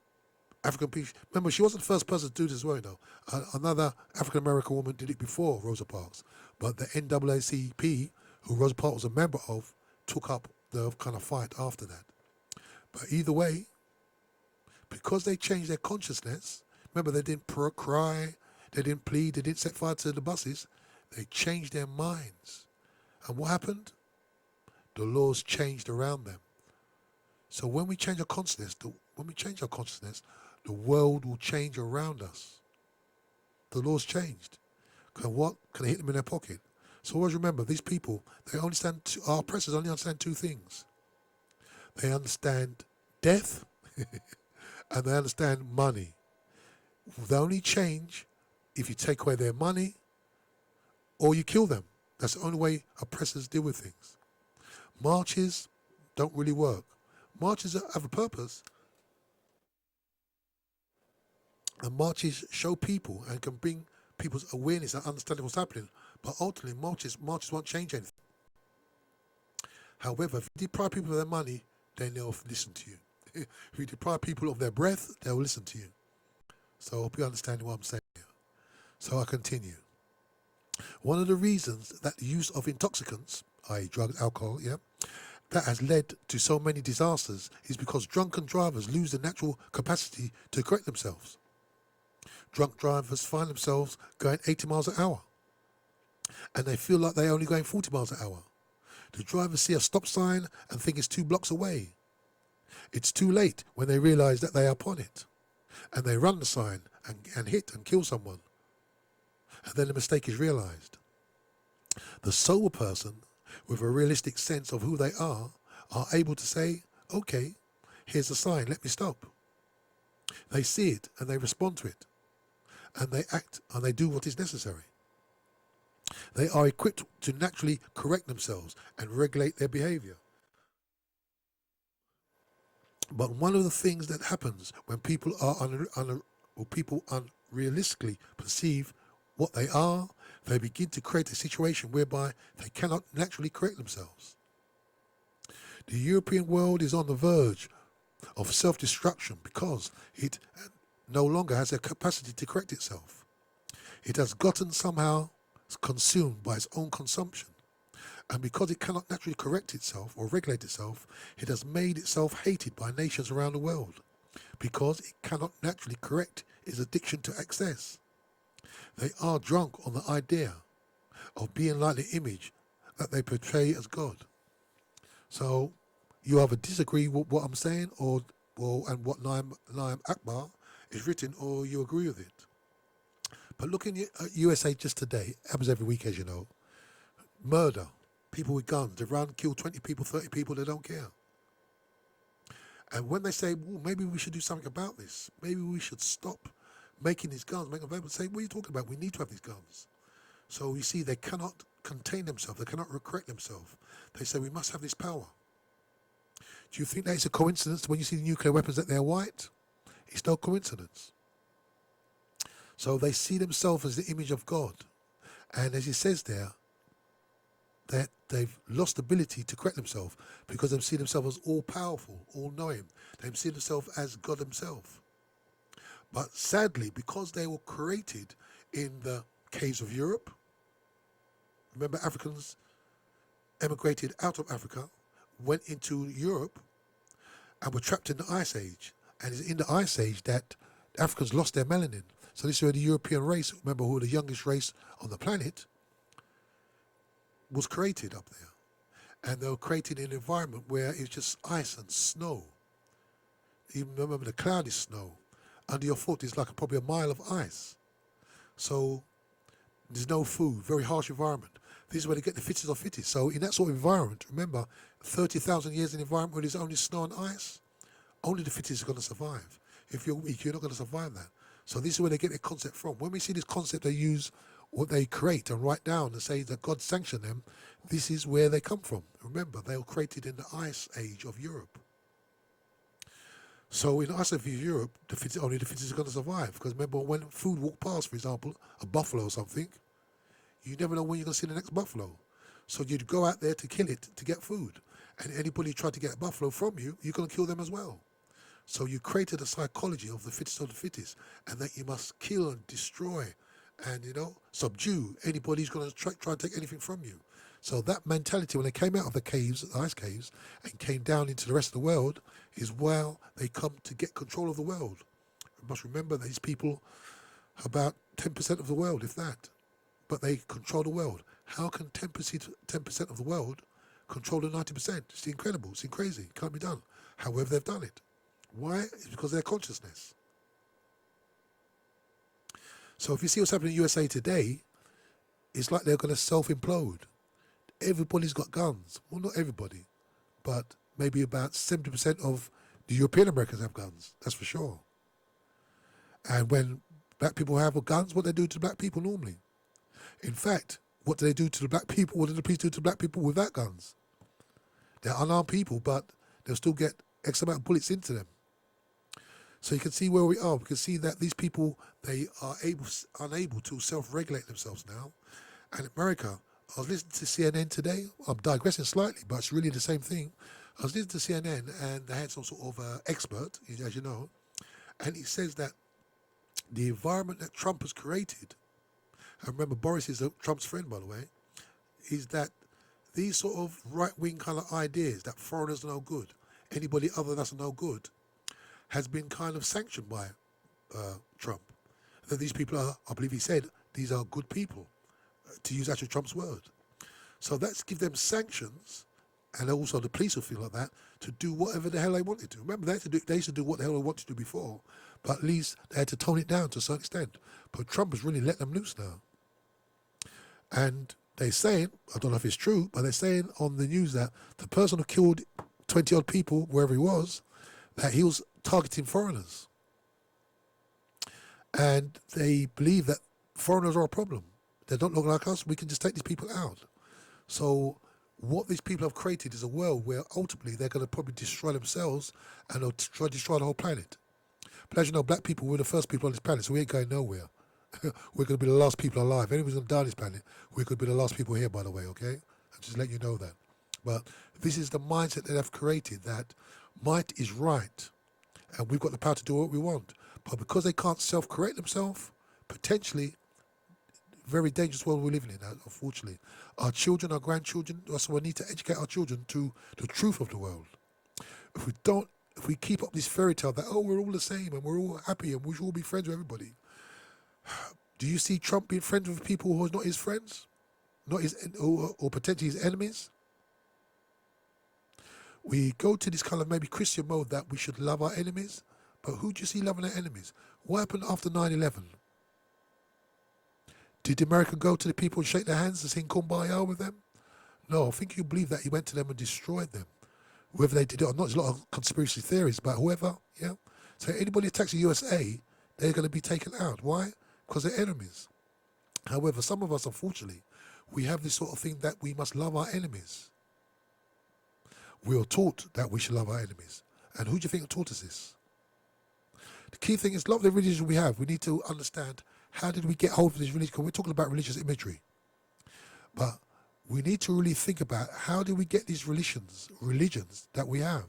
African people, remember, she wasn't the first person to do this as well, though. Another African American woman did it before Rosa Parks. But the NAACP, who Rosa Parks was a member of, took up the kind of fight after that. But either way, because they changed their consciousness, remember they didn't cry, they didn't plead, they didn't set fire to the buses, they changed their minds. And what happened? The laws changed around them. So when we change our consciousness, the world will change around us. The laws changed. And what? Can they hit them in their pocket? So always remember, these people, our oppressors only understand two things. They understand death and they understand money. They only change if you take away their money or you kill them. That's the only way oppressors deal with things. Marches don't really work. Marches have a purpose. And marches show people and can bring people's awareness and understanding what's happening. But ultimately, marches won't change anything. However, if you deprive people of their money, then they'll listen to you. If you deprive people of their breath, they'll listen to you. So I hope you understand what I'm saying here. So I continue. One of the reasons that the use of intoxicants, i.e. drugs, alcohol, that has led to so many disasters is because drunken drivers lose the natural capacity to correct themselves. Drunk drivers find themselves going 80 miles an hour and they feel like they're only going 40 miles an hour. The drivers see a stop sign and think it's 2 blocks away. It's too late when they realise that they are upon it. And they run the sign and hit and kill someone. And then the mistake is realised. The sober person, with a realistic sense of who they are able to say, okay, here's a sign, let me stop. They see it and they respond to it. And they act and they do what is necessary. They are equipped to naturally correct themselves and regulate their behaviour. But one of the things that happens when people are unrealistically perceive what they are, they begin to create a situation whereby they cannot naturally correct themselves. The European world is on the verge of self-destruction because it no longer has a capacity to correct itself. It has gotten somehow consumed by its own consumption. And because it cannot naturally correct itself or regulate itself, it has made itself hated by nations around the world because it cannot naturally correct its addiction to excess. They are drunk on the idea of being like the image that they portray as God. So you either disagree with what I'm saying and what Naim Akbar is written, or you agree with it. But looking at USA just today, happens every week, as you know, murder, people with guns, they run, kill 20 people, 30 people, they don't care. And when they say, well, maybe we should do something about this, maybe we should stop making these guns, make them available, say, what are you talking about? We need to have these guns. So you see, they cannot contain themselves, they cannot correct themselves. They say, we must have this power. Do you think that it's a coincidence when you see the nuclear weapons that they're white? It's no coincidence. So they see themselves as the image of God. And as he says there, that they've lost the ability to correct themselves because they see themselves as all-powerful, all-knowing. They see themselves as God himself. But sadly, because they were created in the caves of Europe, remember Africans emigrated out of Africa, went into Europe, and were trapped in the Ice Age. And it's in the Ice Age that Africans lost their melanin. So this is where the European race, remember who were the youngest race on the planet, was created up there. And they were created in an environment where it's just ice and snow. Even remember the cloud is snow. Under your foot is like probably a mile of ice. So there's no food, very harsh environment. This is where they get the fittest of fittest. So in that sort of environment, remember, 30,000 years in an environment where there's only snow and ice, only the fittest are going to survive. If you're weak, you're not going to survive that. So this is where they get their concept from. When we see this concept, they use what they create and write down and say that God sanctioned them. This is where they come from. Remember, they were created in the ice age of Europe. So in the ice age of Europe, only the fittest are going to survive. Because remember, when food walked past, for example, a buffalo or something, you never know when you're going to see the next buffalo. So you'd go out there to kill it to get food. And anybody who tried to get a buffalo from you, you're going to kill them as well. So you created a psychology of the fittest of the fittest, and that you must kill and destroy and, subdue anybody who's going to try and take anything from you. So that mentality, when they came out of the caves, the ice caves, and came down into the rest of the world, is where they come to get control of the world. You must remember that these people, about 10% of the world, if that. But they control the world. How can 10% of the world control the 90%? It's incredible. It's crazy. It can't be done. However, they've done it. Why? It's because of their consciousness. So if you see what's happening in the USA today, it's like they're going to self-implode. Everybody's got guns. Well, not everybody, but maybe about 70% of the European Americans have guns. That's for sure. And when black people have guns, what they do to black people normally? In fact, what do they do to the black people? What do the police do to black people without guns? They're unarmed people, but they'll still get X amount of bullets into them. So you can see where we are. We can see that these people, they are unable to self-regulate themselves now. And in America, I was listening to CNN today. I'm digressing slightly, but it's really the same thing. I was listening to CNN, and they had some sort of expert, as you know, and he says that the environment that Trump has created, and remember Boris is Trump's friend, by the way, is that these sort of right-wing kind of ideas that foreigners are no good, anybody other than us are no good, has been kind of sanctioned by Trump. That these people are, I believe he said, these are good people, to use actually Trump's word. So that's give them sanctions, and also the police will feel like that, to do whatever the hell they wanted to. Remember, they used to do what the hell they wanted to do before, but at least they had to tone it down to a certain extent. But Trump has really let them loose now. And they're saying, I don't know if it's true, but they're saying on the news that the person who killed 20-odd people, wherever he was, that he was targeting foreigners. And they believe that foreigners are a problem. They don't look like us. We can just take these people out. So what these people have created is a world where ultimately they're going to probably destroy themselves and they'll try to destroy the whole planet. But as you know, black people, we're the first people on this planet, so we ain't going nowhere. We're going to be the last people alive. If anybody's going to die on this planet, we could be the last people here, by the way, okay? I'm just letting you know that. But this is the mindset that they've created, that might is right, and we've got the power to do what we want. But because they can't self-correct themselves, potentially, very dangerous world we're living in, unfortunately. Our children, our grandchildren, so we need to educate our children to the truth of the world. If we keep up this fairy tale that, oh, we're all the same and we're all happy and we should all be friends with everybody. Do you see Trump being friends with people who are not his friends? Not his, or potentially his enemies? We go to this kind of maybe Christian mode that we should love our enemies, but who do you see loving their enemies? What happened after 9/11? Did America go to the people and shake their hands and sing Kumbaya with them? No, I think you believe that he went to them and destroyed them. Whether they did it or not, there's a lot of conspiracy theories, but whoever, yeah. So anybody attacks the USA, they're going to be taken out. Why? Because they're enemies. However, some of us, unfortunately, we have this sort of thing that we must love our enemies. We are taught that we should love our enemies. And who do you think taught us this? The key thing is love the religion we have. We need to understand, how did we get hold of this religion? Because we're talking about religious imagery. But we need to really think about, how did we get these religions that we have?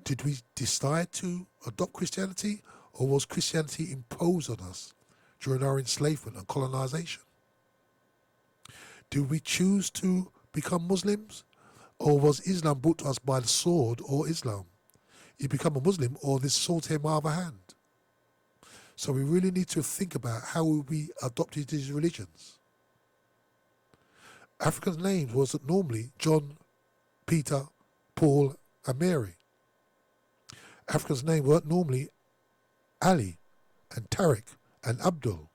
Did we decide to adopt Christianity, or was Christianity imposed on us during our enslavement and colonization? Did we choose to become Muslims, or was Islam brought to us by the sword or Islam? You become a Muslim, or this sword came out of a hand. So we really need to think about how we adopted these religions. African names was normally John, Peter, Paul, and Mary. Africans' names weren't normally Ali and Tariq and Abdul.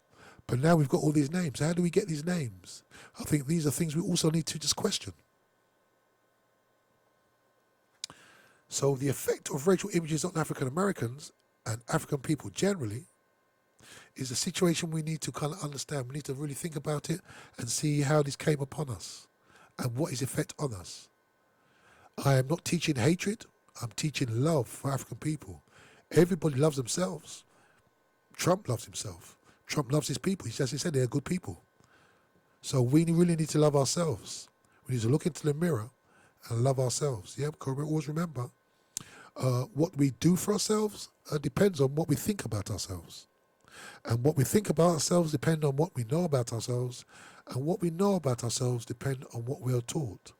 But now we've got all these names. How do we get these names? I think these are things we also need to just question. So the effect of racial images on African Americans and African people generally is a situation we need to kind of understand. We need to really think about it and see how this came upon us and what is effect on us. I am not teaching hatred. I'm teaching love for African people. Everybody loves themselves. Trump loves himself. Trump loves his people. As he said, they're good people. So we really need to love ourselves. We need to look into the mirror and love ourselves. Yeah, because always remember, what we do for ourselves depends on what we think about ourselves. And what we think about ourselves depends on what we know about ourselves. And what we know about ourselves depends on what we are taught.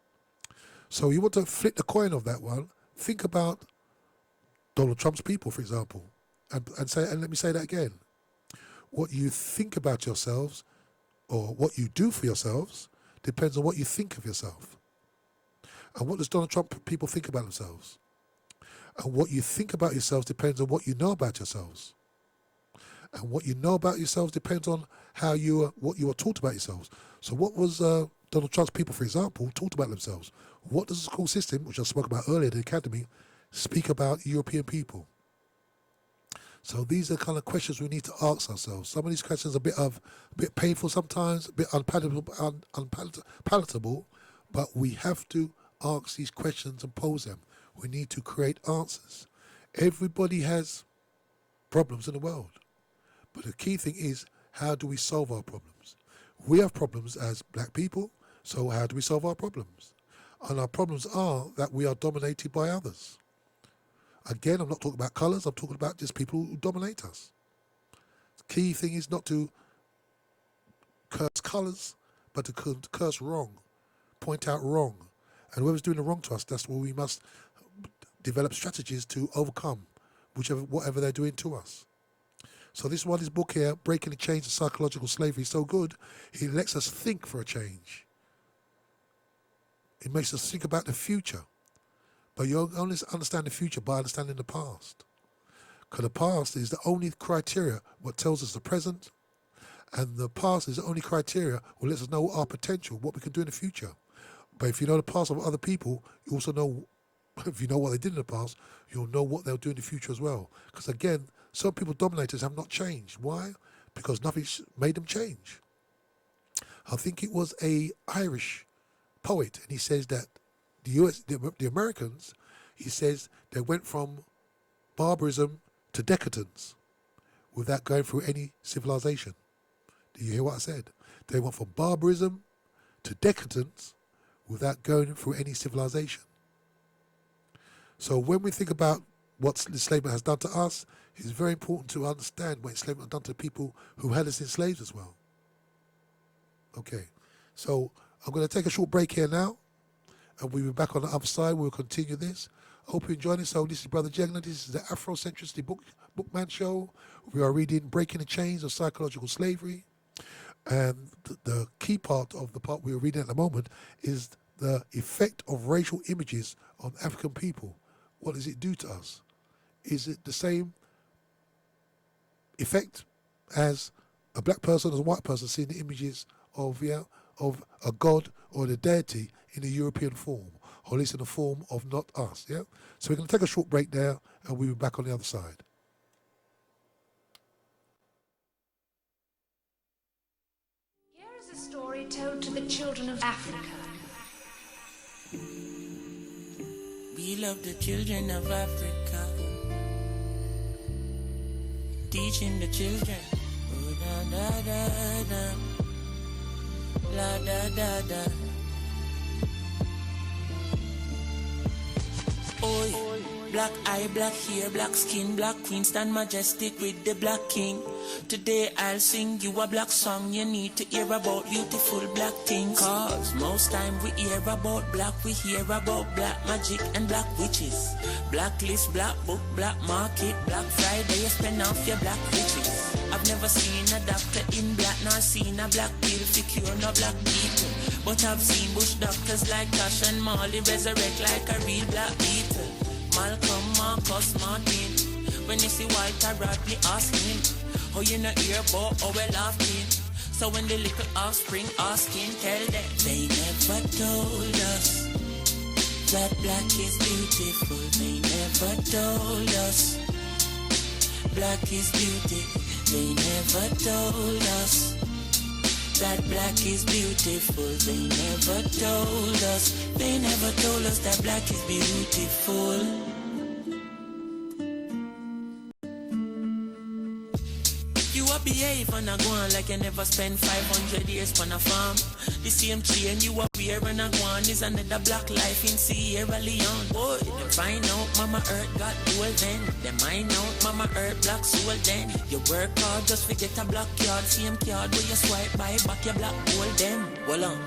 So you want to flip the coin of that one. Think about Donald Trump's people, for example. And let me say that again. What you think about yourselves or what you do for yourselves depends on what you think of yourself. And what does Donald Trump people think about themselves? And what you think about yourselves depends on what you know about yourselves. And what you know about yourselves depends on what you are taught about yourselves. So what was Donald Trump's people, for example, taught about themselves? What does the school system, which I spoke about earlier, the academy, speak about European people? So these are kind of questions we need to ask ourselves. Some of these questions are a bit painful sometimes, a bit unpalatable, but we have to ask these questions and pose them. We need to create answers. Everybody has problems in the world, but the key thing is, how do we solve our problems? We have problems as black people, so how do we solve our problems? And our problems are that we are dominated by others. Again, I'm not talking about colours, I'm talking about just people who dominate us. The key thing is not to curse colours, but to curse wrong, point out wrong. And whoever's doing the wrong to us, that's where we must develop strategies to overcome whatever they're doing to us. So this book here, Breaking the Chains of Psychological Slavery, is so good. It lets us think for a change. It makes us think about the future. But you only understand the future by understanding the past. Because the past is the only criteria what tells us the present, and the past is the only criteria what lets us know our potential, what we can do in the future. But if you know the past of other people, you also know, if you know what they did in the past, you'll know what they'll do in the future as well. Because again, some people, dominators, have not changed. Why? Because nothing's made them change. I think it was a Irish poet, and he says that the Americans, he says, they went from barbarism to decadence without going through any civilization. Do you hear what I said? They went from barbarism to decadence without going through any civilization. So when we think about what enslavement has done to us, it's very important to understand what enslavement has done to people who had us enslaved as well. Okay, so I'm going to take a short break here now, and we'll be back on the other side. We'll continue this. I hope you enjoyed it. So this is Brother Jegna. This is the Afrocentricity Bookman Show. We are reading Breaking the Chains of Psychological Slavery. And the key part of the part we're reading at the moment is the effect of racial images on African people. What does it do to us? Is it the same effect as a black person or a white person seeing the images of a god or the deity in a European form, or at least in the form of not us? Yeah. So we're going to take a short break there, and we'll be back on the other side. Here is a story told to the children of Africa. We love the children of Africa, teaching the children. Oh, da da da da, la da da da. Oi, black eye, black hair, black skin, black queen, stand majestic with the black king. Today I'll sing you a black song. You need to hear about beautiful black things. Cause most time we hear about black, we hear about black magic and black witches. Blacklist, black book, black market, Black Friday, you spend off your black riches. I've never seen a doctor in black, nor seen a black pill to cure no black people. But I've seen bush doctors like Tosh and Molly resurrect like a real black beetle. Malcolm, Marcus, Martin. When you see Walter Rodney, ask him, oh, you not hear about how well laughing. So when the little offspring asking, tell them they never told us that black is beautiful. They never told us black is beauty. They never told us that black is beautiful. They never told us. They never told us that black is beautiful. You a behave and a go on like you never spent 500 years on a farm. The same chain you a wear and a go on is another black life in Sierra Leone. Boy, them find out Mama Earth got gold then. Them find out Mama Earth black soul then. You work hard just forget a black card. Same card where you swipe by back your black gold then. Well on,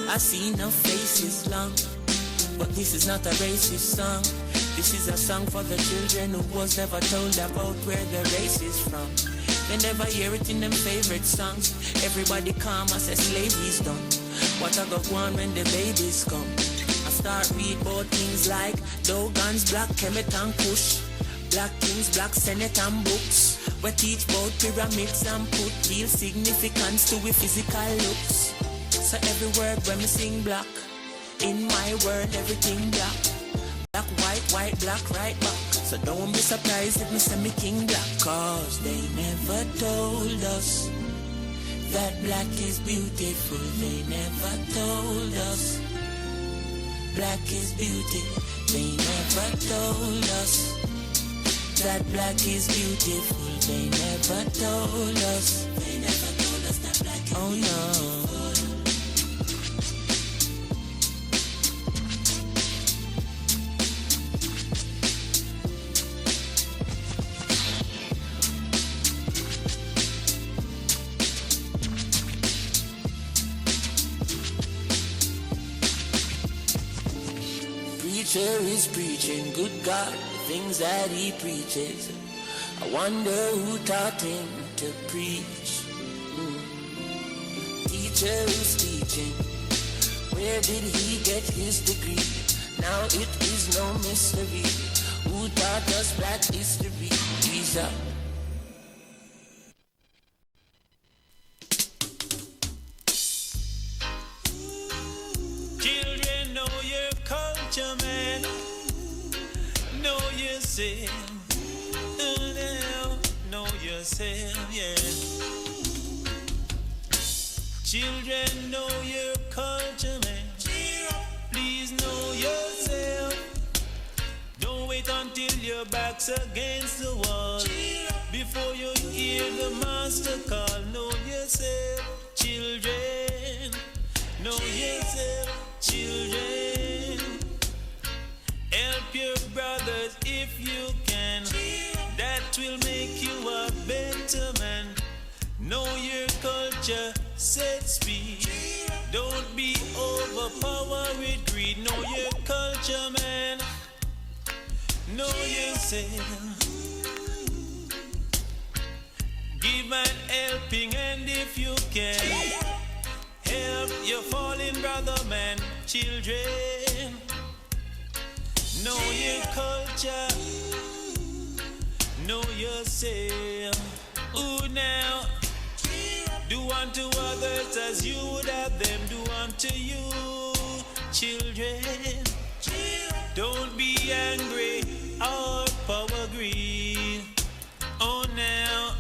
I see no faces long, but this is not a racist song. This is a song for the children who was never told about where the race is from. They never hear it in them favorite songs. Everybody calm as a slavery's done. What I got one when the babies come? I start read about things like Dogans, Black Kemet and Kush, Black Kings, Black Senate and books. We teach about pyramids and put real significance to we physical looks. So every word when we sing black, in my world everything black. Black, white, black, right back. So don't be surprised if me say me king black. Cause they never told us that black is beautiful. They never told us black is beauty. They never told us that black is beautiful. They never told us. They never told us that black is beautiful. Oh no. Preacher is preaching, good God, the things that he preaches. I wonder who taught him to preach. Teacher is teaching, where did he get his degree? Now it is no mystery. Who taught us black history? He's up. Children, know your culture, man. Know yourself. Know yourself, yeah. Children, know your culture, man. Please know yourself. Don't wait until your back's against the wall before you hear the master call. Know yourself, children. Know yourself, children. Help your brothers if you can. That will make you a better man. Know your culture, set speed. Don't be overpowered with greed. Know your culture, man. Know yourself. Give an helping hand if you can. Help your fallen brother, man. Children, know your culture. Know yourself. Ooh, now. Do unto others as you would have them do unto you. Children, don't be angry or power greed. Oh, now.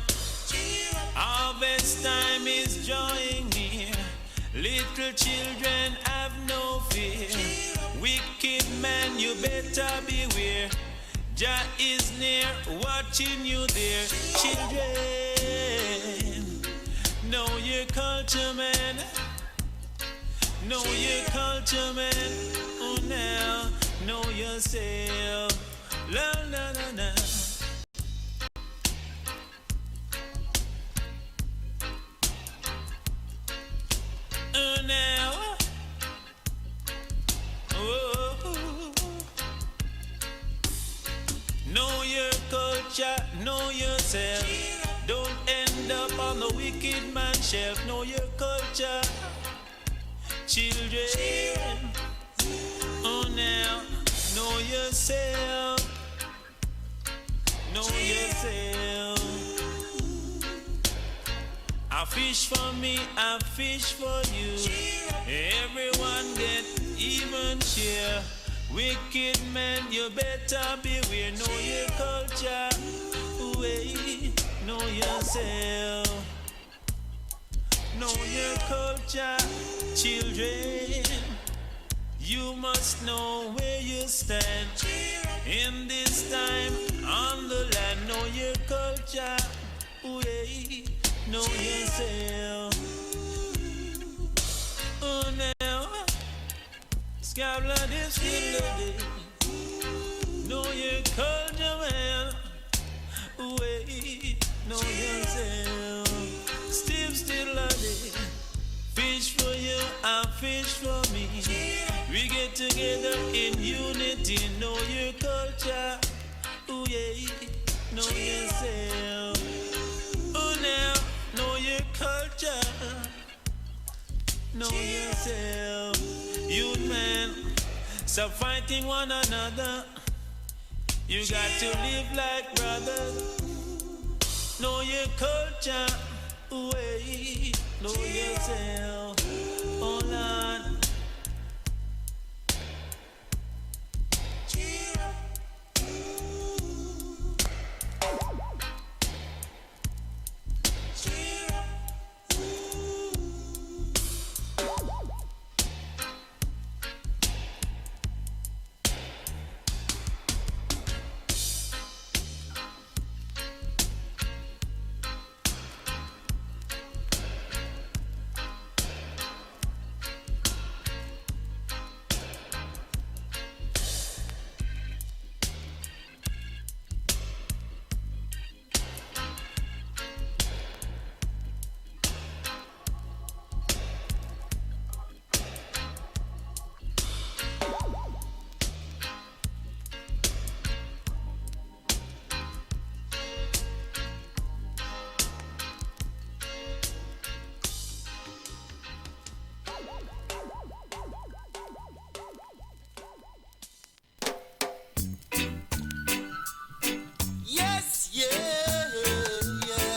Harvest time is drawing near. Little children have no fear. Wicked man, you better beware. Jah is near, watching you there. Children, know your culture, man. Know your culture, man. Oh, now, know yourself. La, la, la, la. Now, oh, know your culture, know yourself. Don't end up on the wicked man's shelf. Know your culture, children. Oh, now, know yourself. know yourself. I fish for me, I fish for you. Everyone get even share. Wicked man, you better beware. Know your culture, wait, know yourself. Know your culture, children. You must know where you stand. In this time on the land, know your culture, wait, know yourself. Oh now, Scabla this still a day. Know your culture, man. Wait, know yourself. Still a day. Fish for you and fish for me. We get together in unity. Know your culture. Oh yeah, know yourself. Oh now, know your culture. Know yourself. Youth man, stop fighting one another. You got to live like brothers. Know your culture. Wait, know yourself. Hold on. Yes, yeah, yeah.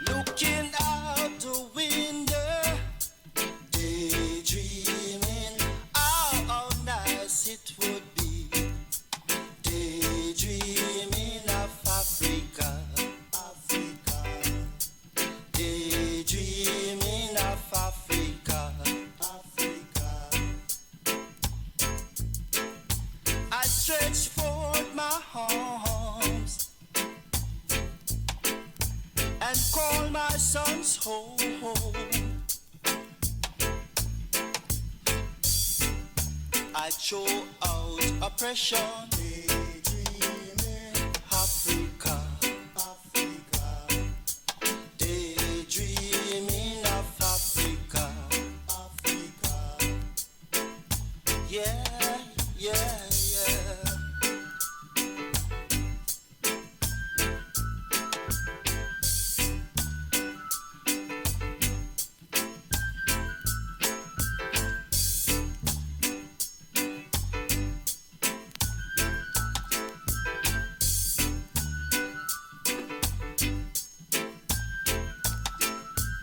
Looking out the window, daydreaming how nice it would be. Daydreaming of Africa, Africa. Daydreaming of Africa, Africa. I stretch forth my arms and call my sons home. I throw out oppression. Daydreaming Africa, Africa. Daydreaming of Africa, Africa. Yeah, yeah, yeah.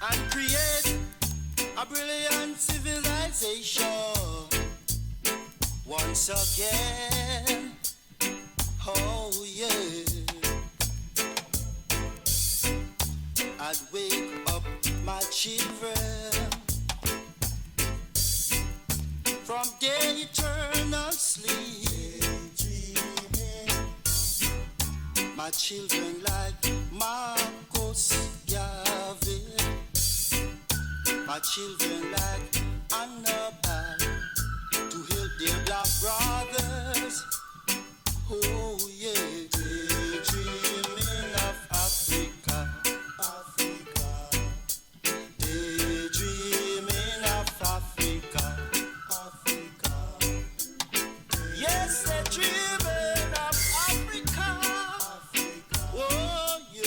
And create a brilliant civilization once again. Oh yeah. I'd wake up my children from their eternal sleep. My children like Marcus Garvey. My children like Annabelle to help their black brothers. Oh yeah, daydreaming of Africa, Africa. Daydreaming of Africa, Africa. Yes, they're dreaming of Africa, Africa. Oh yeah.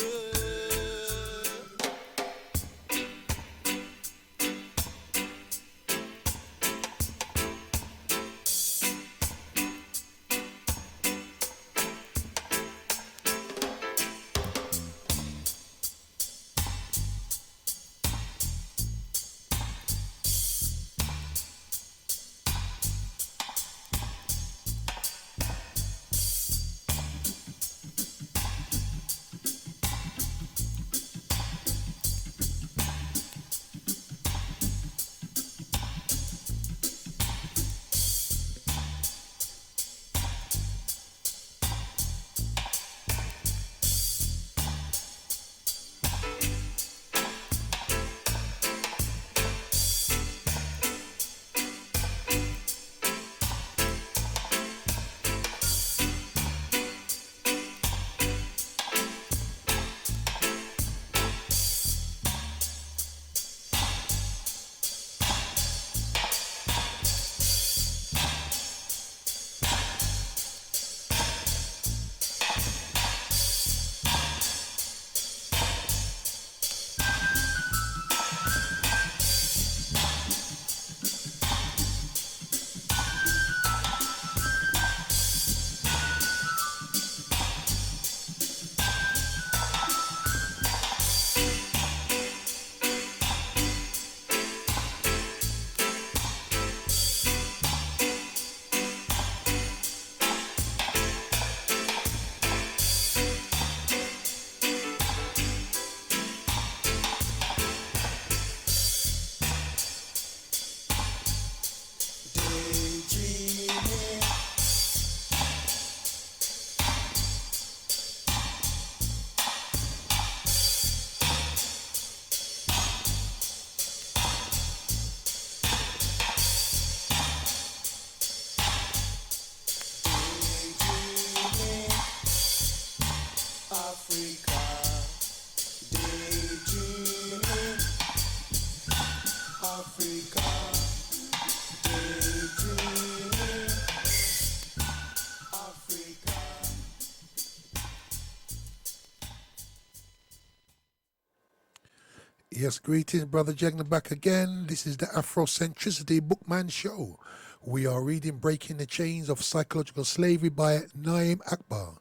Yes, greetings, Brother Jegna back again. This is the Afrocentricity Bookman Show. We are reading Breaking the Chains of Psychological Slavery by Naim Akbar.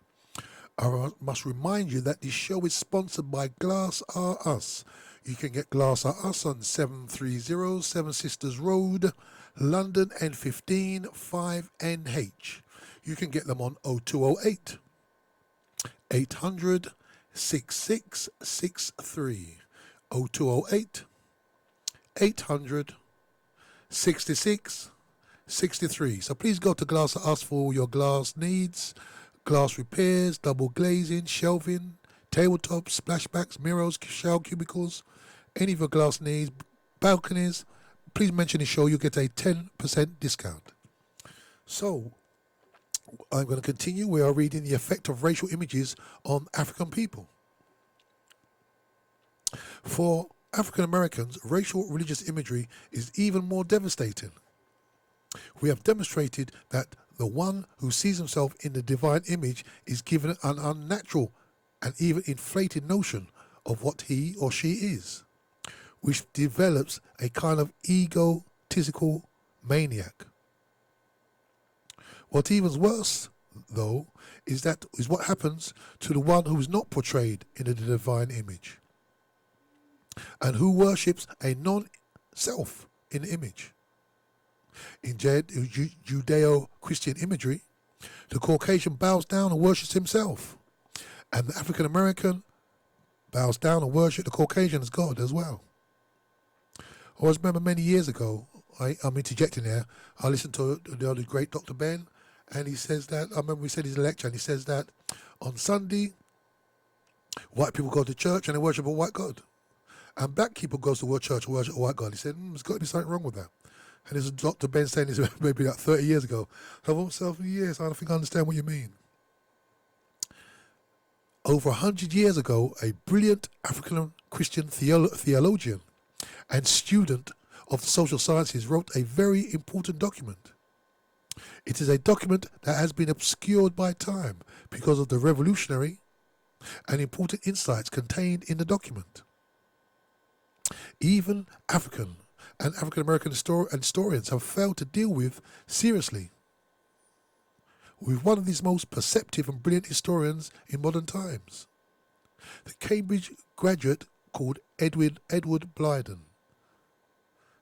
I must remind you that this show is sponsored by Glass R Us. You can get Glass R Us on 730 Seven Sisters Road, London N15 5NH. You can get them on 0208 800 6663. 0208 800 6663. So please go to Glass R Us for all your glass needs. Glass repairs, double glazing, shelving, tabletops, splashbacks, mirrors, shower cubicles, any of your glass needs, balconies. Please mention the show, you get a 10% discount. So, I'm going to continue. We are reading The Effect of Racial Images on African People. For African Americans, racial religious imagery is even more devastating. We have demonstrated that the one who sees himself in the divine image is given an unnatural and even inflated notion of what he or she is, which develops a kind of egotistical maniac. What even's worse, though, is what happens to the one who is not portrayed in the divine image and who worships a non-self in the image. In Judeo-Christian imagery, the Caucasian bows down and worships himself, and the African American bows down and worships the Caucasian as God as well. I always remember many years ago, I'm interjecting there, I listened to the great Dr. Ben, and he says that, I remember we said his lecture, and he says that on Sunday, white people go to church and they worship a white God. And black people go to church and worship a white God. He said, there's got to be something wrong with that. And this is Dr. Ben saying this maybe like 30 years ago. I thought myself, yes, I don't think I understand what you mean. Over 100 years ago, a brilliant African Christian theologian and student of the social sciences wrote a very important document. It is a document that has been obscured by time because of the revolutionary and important insights contained in the document. Even African and African American historians have failed to deal with seriously with one of these most perceptive and brilliant historians in modern times, the Cambridge graduate called Edward Blyden.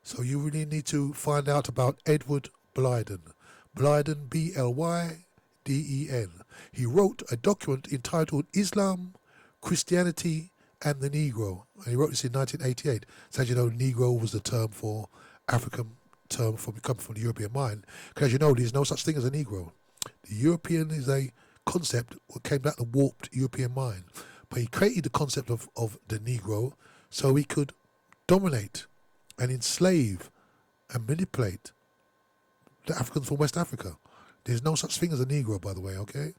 So you really need to find out about Edward Blyden. Blyden, B-L-Y-D-E-N. He wrote a document entitled Islam, Christianity, and the Negro. And he wrote this in 1988. So as you know, Negro was the term for African term coming from the European mind. Because as you know, there's no such thing as a Negro. The European is a concept that came out of the warped European mind. But he created the concept of the Negro so he could dominate and enslave and manipulate the Africans from West Africa. There's no such thing as a Negro, by the way, okay?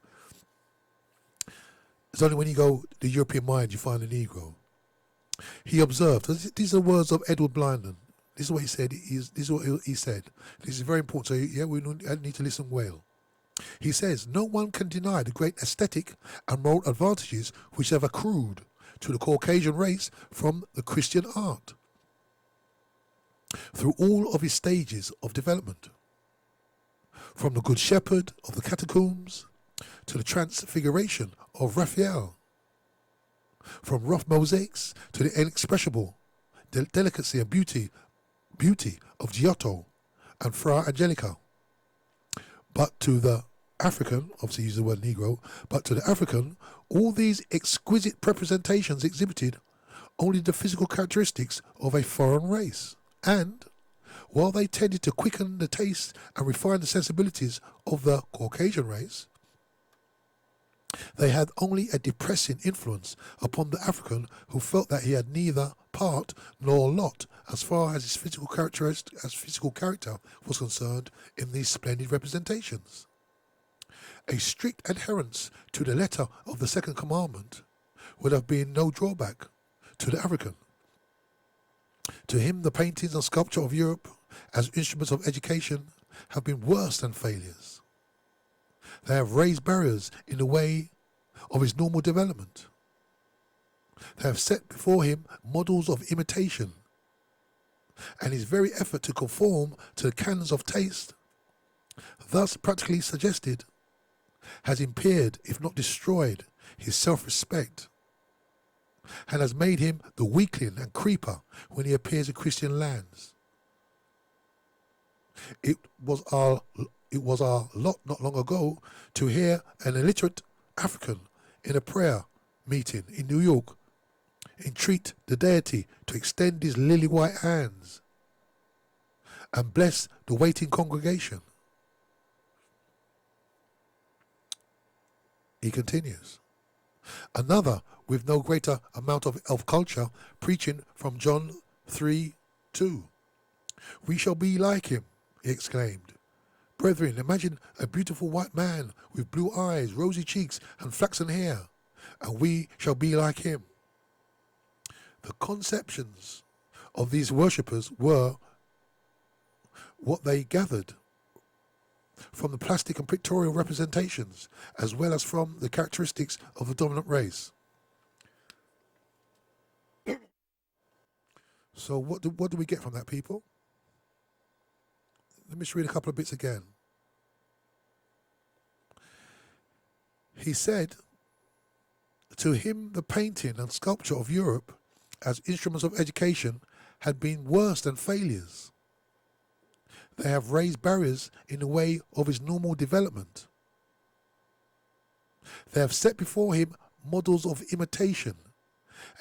It's only when you go to the European mind you find a Negro. He observed, these are the words of Edward Blyden. This is what he said. This is what he said. This is very important. So yeah, we need to listen well. He says, no one can deny the great aesthetic and moral advantages which have accrued to the Caucasian race from the Christian art through all of its stages of development. From the Good Shepherd of the Catacombs to the Transfiguration of Raphael, from rough mosaics to the inexpressible delicacy and beauty of Giotto and Fra Angelico. But to the African, obviously use the word Negro, but to the African, all these exquisite representations exhibited only the physical characteristics of a foreign race. And, while they tended to quicken the taste and refine the sensibilities of the Caucasian race, they had only a depressing influence upon the African who felt that he had neither part nor lot as far as his physical character was concerned in these splendid representations. A strict adherence to the letter of the second commandment would have been no drawback to the African. To him, the paintings and sculpture of Europe as instruments of education have been worse than failures. They have raised barriers in the way of his normal development. They have set before him models of imitation, and his very effort to conform to the canons of taste, thus practically suggested, has impaired, if not destroyed, his self-respect, and has made him the weakling and creeper when he appears in Christian lands. It was our lot not long ago to hear an illiterate African in a prayer meeting in New York entreat the deity to extend his lily white hands and bless the waiting congregation. He continues. Another, with no greater amount of culture, preaching from John 3:2. We shall be like him, he exclaimed. Brethren, imagine a beautiful white man with blue eyes, rosy cheeks, and flaxen hair, and we shall be like him. The conceptions of these worshippers were what they gathered from the plastic and pictorial representations, as well as from the characteristics of the dominant race. So what do we get from that, people? Let me just read a couple of bits again. He said, to him the painting and sculpture of Europe as instruments of education had been worse than failures. They have raised barriers in the way of his normal development. They have set before him models of imitation,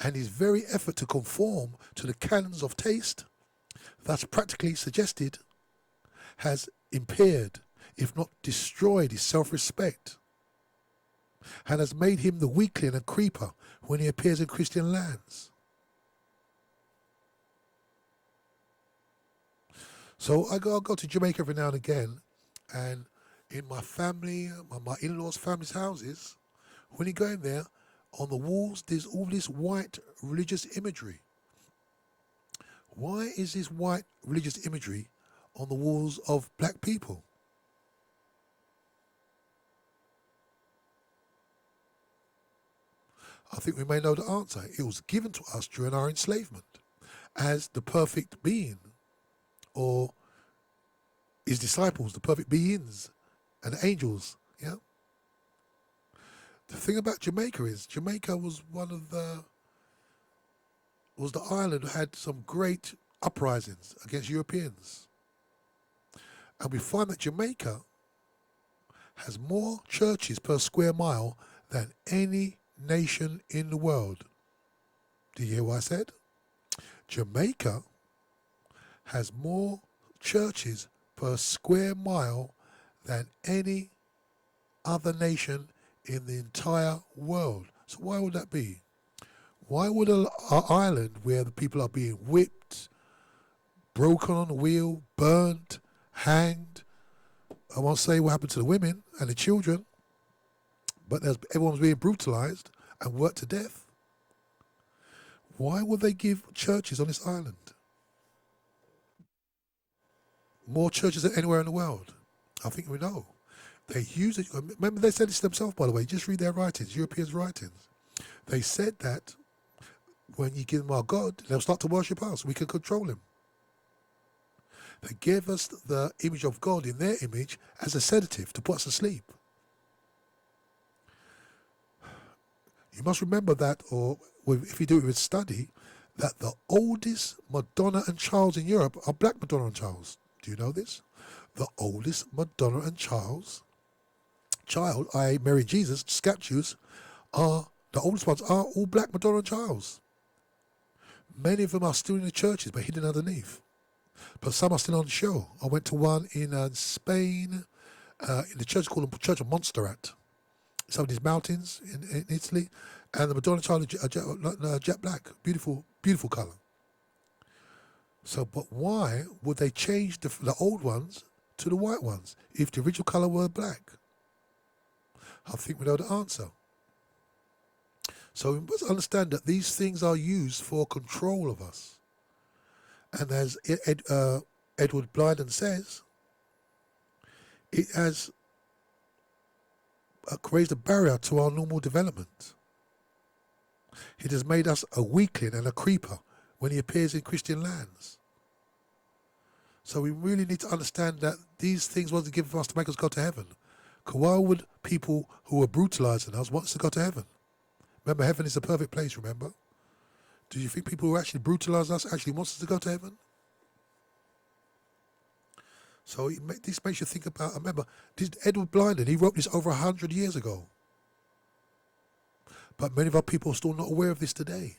and his very effort to conform to the canons of taste, thus practically suggested, has impaired, if not destroyed, his self-respect, and has made him the weakling and creeper when he appears in Christian lands. So I'll go to Jamaica every now and again, and in my family, my in-laws' family's houses, when you go in there, on the walls there's all this white religious imagery. Why is this white religious imagery on the walls of black people? I think we may know the answer. It was given to us during our enslavement as the perfect being, or his disciples, the perfect beings and angels. Yeah. The thing about Jamaica is Jamaica was the island that had some great uprisings against Europeans. And we find that Jamaica has more churches per square mile than any nation in the world. Do you hear what I said? Jamaica has more churches per square mile than any other nation in the entire world. So why would that be? Why would an island where the people are being whipped, broken on the wheel, burnt, hanged, I won't say what happened to the women and the children, but everyone's being brutalized and worked to death. Why would they give churches on this island? More churches than anywhere in the world. I think we know. They use it. Remember, they said this themselves, by the way. Just read their writings, Europeans' writings. They said that when you give them our God, they'll start to worship us. We can control him. They gave us the image of God in their image as a sedative to put us asleep. You must remember that, or if you do it with study, that the oldest Madonna and Charles in Europe are black Madonna and Charles. Do you know this? The oldest Madonna and child, i.e. Mary Jesus, statues, the oldest ones are all black Madonna and Charles. Many of them are still in the churches but hidden underneath. But some are still on show. I went to one in Spain, in the church called the Church of Montserrat. Some of these mountains in Italy, and the Madonna child are jet black, beautiful, beautiful colour. So, but why would they change the old ones to the white ones if the original colour were black? I think we know the answer. So we must understand that these things are used for control of us. And as Edward Blyden says, it has raised a barrier to our normal development. It has made us a weakling and a creeper when he appears in Christian lands. So we really need to understand that these things wasn't given for us to make us go to heaven. Because why would people who were brutalizing us want us to go to heaven? Remember, heaven is a perfect place, remember? Do you think people who actually brutalize us actually want us to go to heaven? So this makes you think about, remember, Edward Blyden, he wrote this over 100 years ago. But many of our people are still not aware of this today.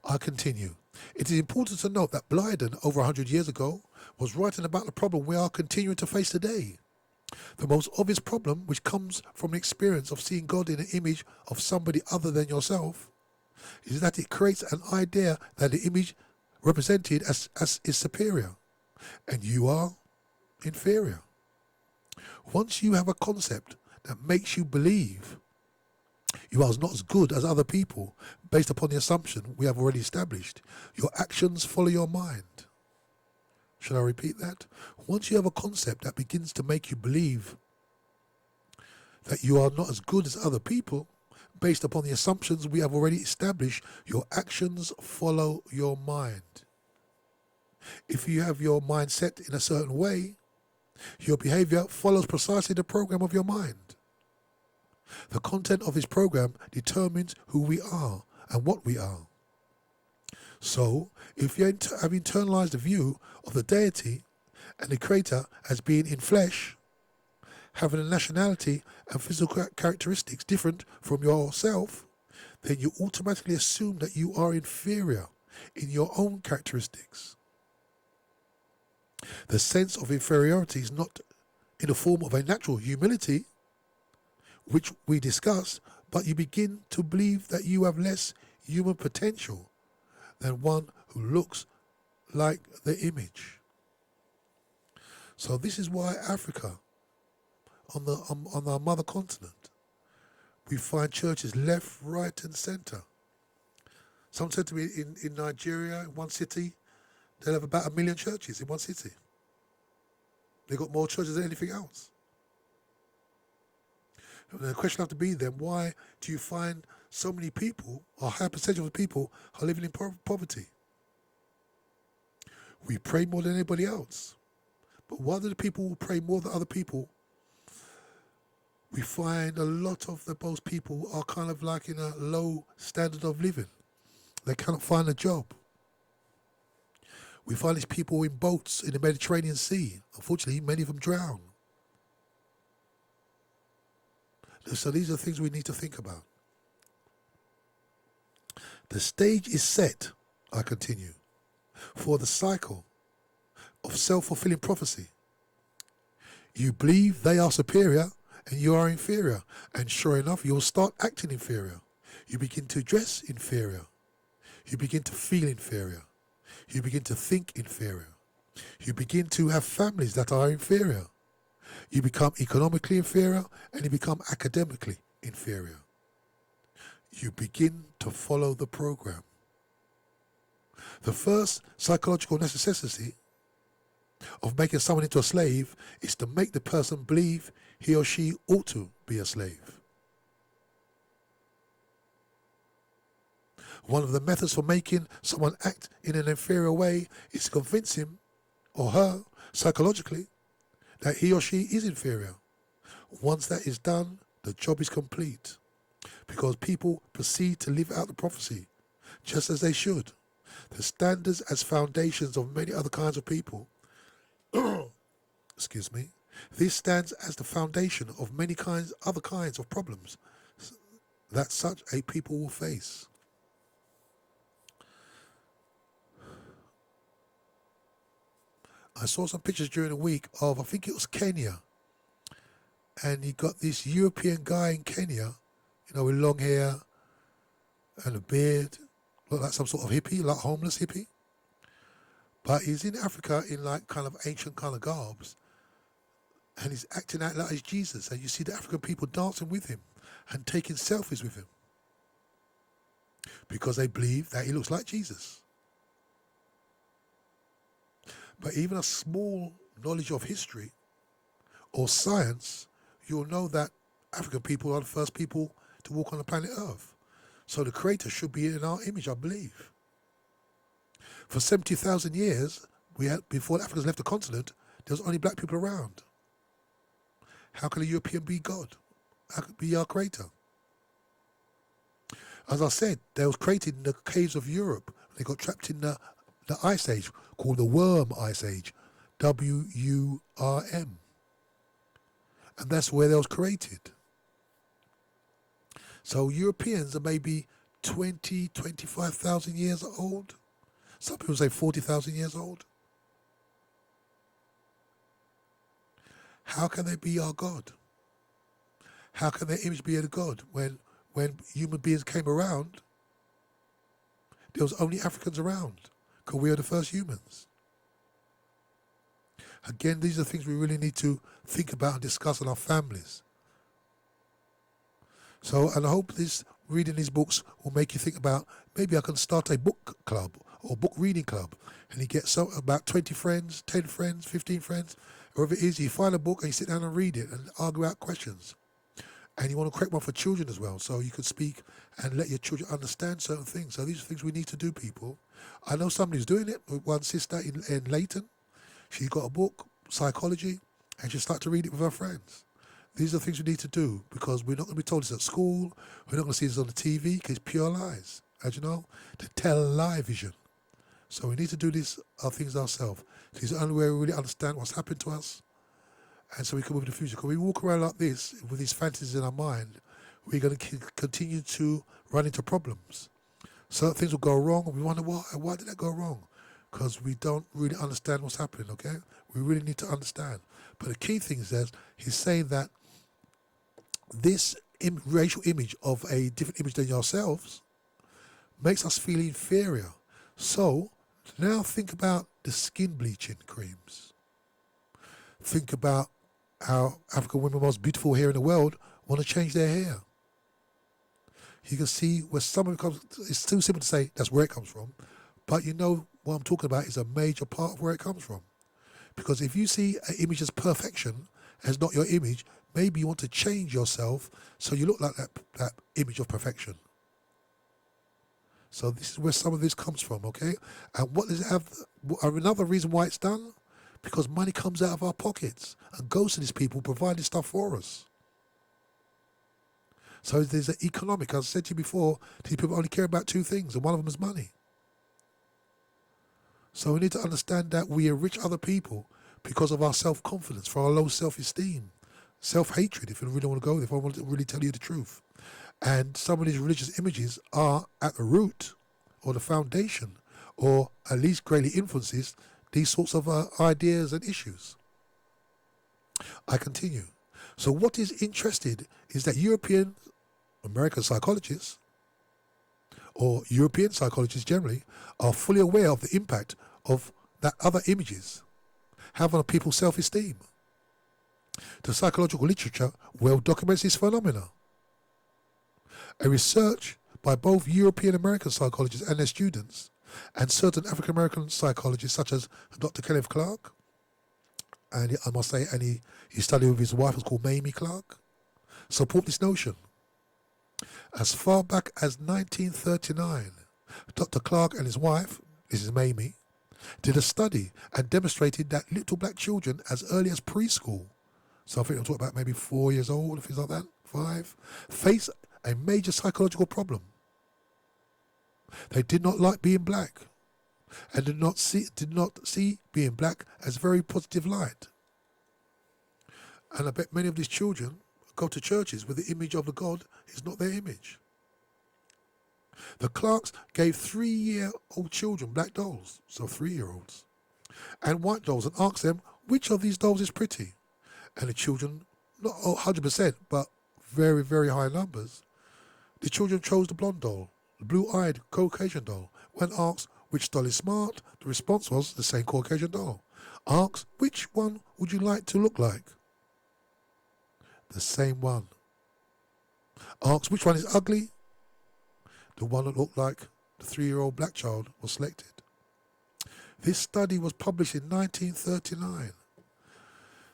I continue. It is important to note that Blyden, over 100 years ago, was writing about the problem we are continuing to face today. The most obvious problem, which comes from the experience of seeing God in an image of somebody other than yourself, is that it creates an idea that the image represented as is superior, and you are inferior. Once you have a concept that makes you believe you are not as good as other people based upon the assumption we have already established, your actions follow your mind. Shall I repeat that? Once you have a concept that begins to make you believe that you are not as good as other people based upon the assumptions we have already established, your actions follow your mind. If you have your mind set in a certain way, your behavior follows precisely the program of your mind. The content of this program determines who we are and what we are. So, if you have internalized the view of the deity and the creator as being in flesh, having a nationality and physical characteristics different from yourself, then you automatically assume that you are inferior in your own characteristics. The sense of inferiority is not in the form of a natural humility, which we discussed, but you begin to believe that you have less human potential than one who looks like the image. So this is why Africa, on our mother continent, we find churches left, right and centre. Some said to me in Nigeria, in one city, they'll have about 1 million churches in one city. They've got more churches than anything else. And the question has to be then, why do you find so many people, or a higher percentage of the people, are living in poverty? We pray more than anybody else. But why do the people who pray more than other people, we find a lot of those people are kind of like in a low standard of living. They cannot find a job. We find these people in boats in the Mediterranean Sea. Unfortunately, many of them drown. So these are things we need to think about. The stage is set, I continue, for the cycle of self-fulfilling prophecy. You believe they are superior and you are inferior. And sure enough, you'll start acting inferior. You begin to dress inferior. You begin to feel inferior. You begin to think inferior. You begin to have families that are inferior. You become economically inferior and you become academically inferior. You begin to follow the program. The first psychological necessity of making someone into a slave is to make the person believe he or she ought to be a slave. One of the methods for making someone act in an inferior way is to convince him or her psychologically that he or she is inferior. Once that is done, the job is complete, because people proceed to live out the prophecy just as they should. The standards as foundations of many other kinds of people, excuse me, this stands as the foundation of many other kinds of problems that such a people will face. I saw some pictures during the week of, I think it was Kenya. And you got this European guy in Kenya, with long hair and a beard, looked like some sort of hippie, like homeless hippie. But he's in Africa in like kind of ancient kind of garbs. And he's acting out like he's Jesus. And you see the African people dancing with him and taking selfies with him, because they believe that he looks like Jesus. But even a small knowledge of history or science, you'll know that African people are the first people to walk on the planet Earth. So the Creator should be in our image, I believe. For 70,000 years, before the Africans left the continent, there was only black people around. How can a European be God? How could be our Creator? As I said, they was created in the caves of Europe. They got trapped in the Ice Age, called the Worm Ice Age, WURM. And that's where they was created. So Europeans are maybe 20, 25,000 years old. Some people say 40,000 years old. How can they be our God? How can their image be a God when human beings came around? There was only Africans around because we are the first humans. Again, these are things we really need to think about and discuss in our families. So, and I hope reading these books will make you think about, maybe I can start a book club or book reading club, and you get about 20 friends, 10 friends, 15 friends, whoever it is, you find a book and you sit down and read it and argue out questions. And you want to create one for children as well, so you can speak and let your children understand certain things. So these are things we need to do, people. I know somebody's doing it with one sister in Leighton. She's got a book, psychology, and she started to read it with her friends. These are things we need to do because we're not going to be told this at school. We're not going to see this on the TV because it's pure lies, as you know, to tell lie vision. So we need to do these things ourselves. This is the only way we really understand what's happened to us, and so we can move in the future. Because we walk around like this with these fantasies in our mind, we're going to continue to run into problems. Certain things will go wrong, and we wonder why did that go wrong? Because we don't really understand what's happening. Okay, we really need to understand. But the key thing is that he's saying that this racial image of a different image than yourselves makes us feel inferior. So now think about the skin bleaching creams. Think about how African women, most beautiful hair in the world, want to change their hair. You can see where some of it comes. It's too simple to say that's where it comes from, but you know what I'm talking about is a major part of where it comes from. Because if you see an image as perfection as not your image, maybe you want to change yourself so you look like that image of perfection. So this is where some of this comes from, okay? And what does it have? Another reason why it's done? Because money comes out of our pockets and goes to these people providing stuff for us. So there's an economic, as I said to you before, these people only care about two things, and one of them is money. So we need to understand that we enrich other people because of our self-confidence, for our low self-esteem, self-hatred, if you really want to go there, if I want to really tell you the truth. And some of these religious images are at the root or the foundation, or at least greatly influences these sorts of ideas and issues. I continue. So what is interested is that American psychologists, or European psychologists generally, are fully aware of the impact of that other images have on people's self-esteem. The psychological literature well documents this phenomena. A research by both European American psychologists and their students, and certain African American psychologists such as Dr. Kenneth Clark, and I must say, and he studied with his wife, who's called Mamie Clark, support this notion. As far back as 1939, Dr. Clark and his wife, this is Mamie, did a study and demonstrated that little black children as early as preschool, so I think I'm talking about maybe 4 years old, things like that, 5, face a major psychological problem. They did not like being black and did not see being black as very positive light. And I bet many of these children go to churches where the image of the God is not their image. The Clarks gave 3-year-old children black dolls, so 3-year-olds, and white dolls, and asked them which of these dolls is pretty. And the children, not 100%, but very, very high numbers, the children chose the blonde doll, the blue-eyed Caucasian doll. When asked which doll is smart, the response was the same Caucasian doll. Asked which one would you like to look like? The same one. Asked which one is ugly? The one that looked like the 3-year-old black child was selected. This study was published in 1939.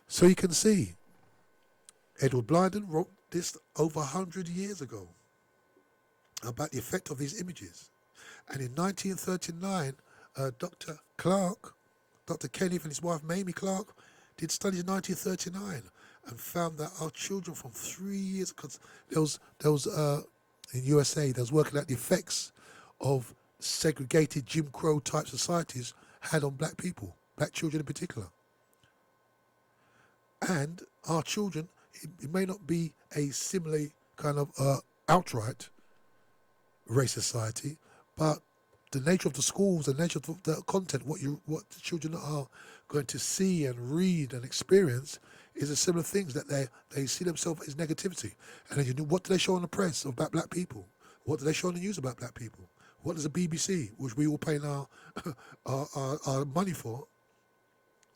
So you can see, Edward Blyden wrote this over 100 years ago. about the effect of these images. And in 1939, Dr. Kenneth and his wife Mamie Clark did studies in 1939 and found that our children from 3 years, because there was in USA, they was working out the effects of segregated Jim Crow type societies had on black people, black children in particular. And our children, it may not be a similarly kind of outright race society, but the nature of the schools, the nature of the content, what the children are going to see and read and experience is a similar things that they see themselves as negativity. And then what do they show on the press about black people? What do they show on the news about black people? What does the BBC, which we all pay our our money for,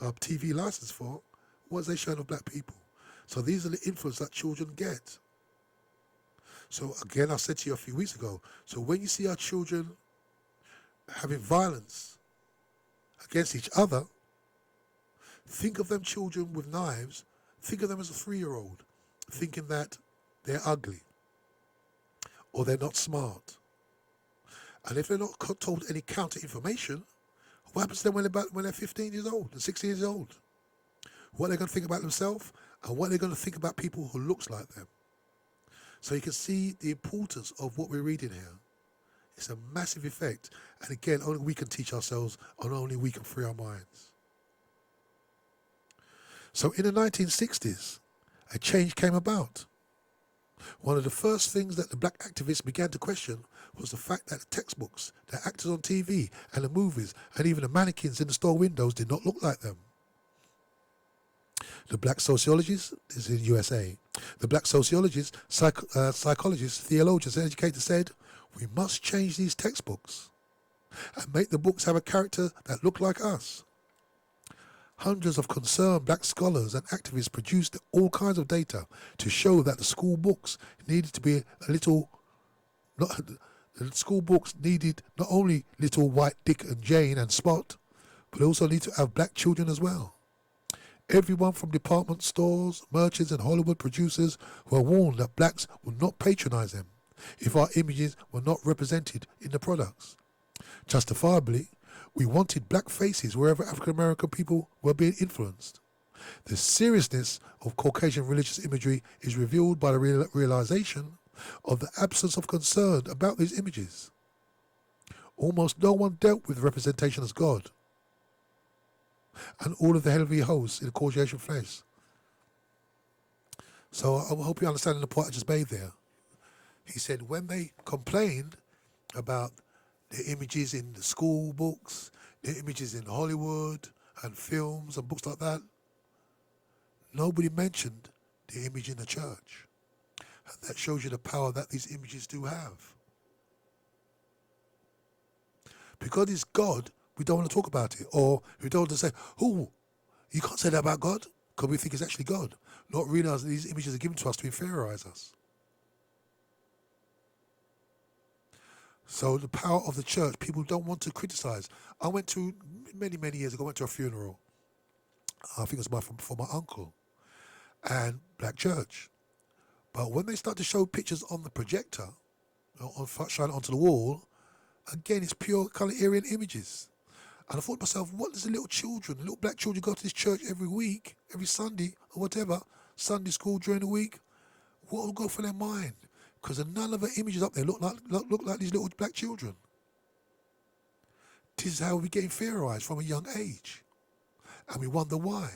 our TV license for, what is they showing of black people? So these are the influence that children get. So again, I said to you a few weeks ago, so when you see our children having violence against each other, think of them children with knives, think of them as a 3-year-old, thinking that they're ugly or they're not smart. And if they're not told any counter information, what happens to them when they're 15 years old and 16 years old? What they're going to think about themselves and what they're going to think about people who looks like them. So you can see the importance of what we're reading here. It's a massive effect. And again, only we can teach ourselves and only we can free our minds. So in the 1960s, a change came about. One of the first things that the black activists began to question was the fact that the textbooks, the actors on TV and the movies and even the mannequins in the store windows did not look like them. The black sociologists, this is in USA, the black sociologists, psychologists, theologians, and educators said, we must change these textbooks and make the books have a character that look like us. Hundreds of concerned black scholars and activists produced all kinds of data to show that the school books needed to be the school books needed not only little white Dick and Jane and Spot, but also need to have black children as well. Everyone from department stores, merchants and Hollywood producers were warned that blacks would not patronize them if our images were not represented in the products. Justifiably, we wanted black faces wherever African American people were being influenced. The seriousness of Caucasian religious imagery is revealed by the realization of the absence of concern about these images. Almost no one dealt with representation as God and all of the heavenly hosts in the Caucasian flesh. So I hope you understand the point I just made there. He said when they complained about the images in the school books, the images in Hollywood and films and books like that, nobody mentioned the image in the church. And that shows you the power that these images do have. Because it's God, we don't want to talk about it. Or we don't want to say, oh, you can't say that about God, because we think it's actually God. Not realizing these images are given to us to inferiorize us. So the power of the church, people don't want to criticize. I went to, many years ago, I went to a funeral. I think it was for my uncle. And black church. But when they start to show pictures on the projector, shine it onto the wall, again, it's pure colour Aryan images. And I thought to myself, what does the little black children go to this church every week, every Sunday, or whatever, Sunday school during the week? What will go for their mind? Because none of the images up there look like these little black children. This is how we get inferiorized from a young age. And we wonder why.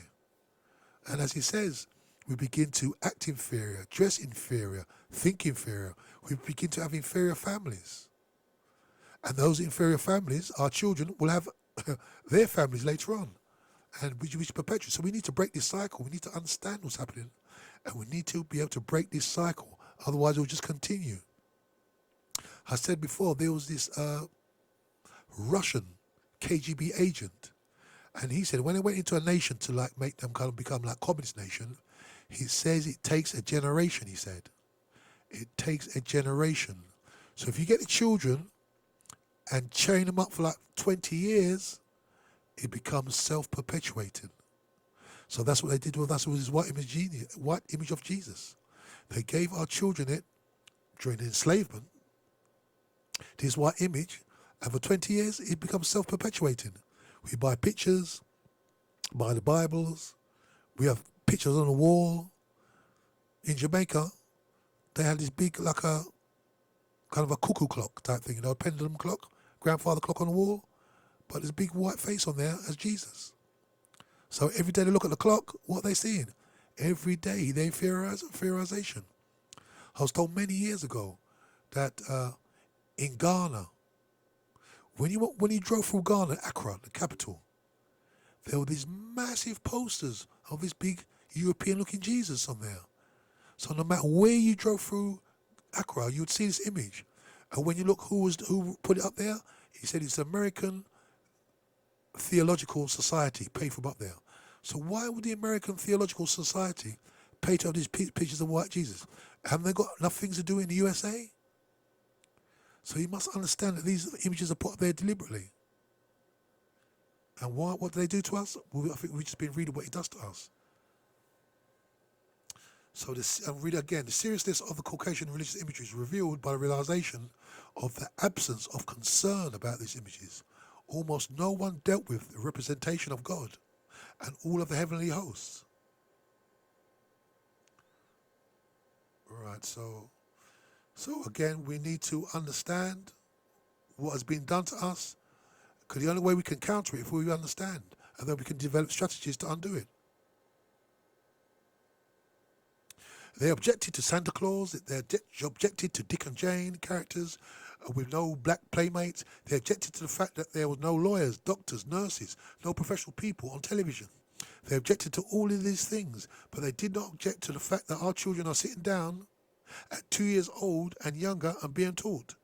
And as he says, we begin to act inferior, dress inferior, think inferior. We begin to have inferior families. And those inferior families, our children, will have their families later on. And which perpetuates. So we need to break this cycle. We need to understand what's happening. And we need to be able to break this cycle. Otherwise, it will just continue. I said before, there was this Russian KGB agent. And he said when they went into a nation to make them kind of become like communist nation, he says it takes a generation, he said. It takes a generation. So if you get the children and chain them up for 20 years, it becomes self-perpetuating. So that's what they did with us with his white image of Jesus. They gave our children it during the enslavement, this white image, and for 20 years it becomes self-perpetuating. We buy pictures, buy the Bibles, we have pictures on the wall. In Jamaica, they had this big, like a kind of a cuckoo clock type thing, a pendulum clock, grandfather clock on the wall, but there's a big white face on there as Jesus. So every day they look at the clock, what are they seeing? Every day they theorization. I was told many years ago that in Ghana, when you drove through Ghana, Accra, the capital, there were these massive posters of this big European-looking Jesus on there. So no matter where you drove through Accra, you would see this image. And when you look who put it up there, he said it's American Theological Society paid for up there. So why would the American Theological Society pay to have these pictures of white Jesus? Haven't they got enough things to do in the USA? So you must understand that these images are put up there deliberately. And what do they do to us? Well, I think we've just been reading what he does to us. So I'll read it again. The seriousness of the Caucasian religious imagery is revealed by the realization of the absence of concern about these images. Almost no one dealt with the representation of God and all of the heavenly hosts. Right, so again, we need to understand what has been done to us, because the only way we can counter it if we understand, and then we can develop strategies to undo it. They objected to Santa Claus, they objected to Dick and Jane characters with no black playmates. They objected to the fact that there were no lawyers, doctors, nurses, no professional people on television. They objected to all of these things, but they did not object to the fact that our children are sitting down at 2 years old and younger and being taught.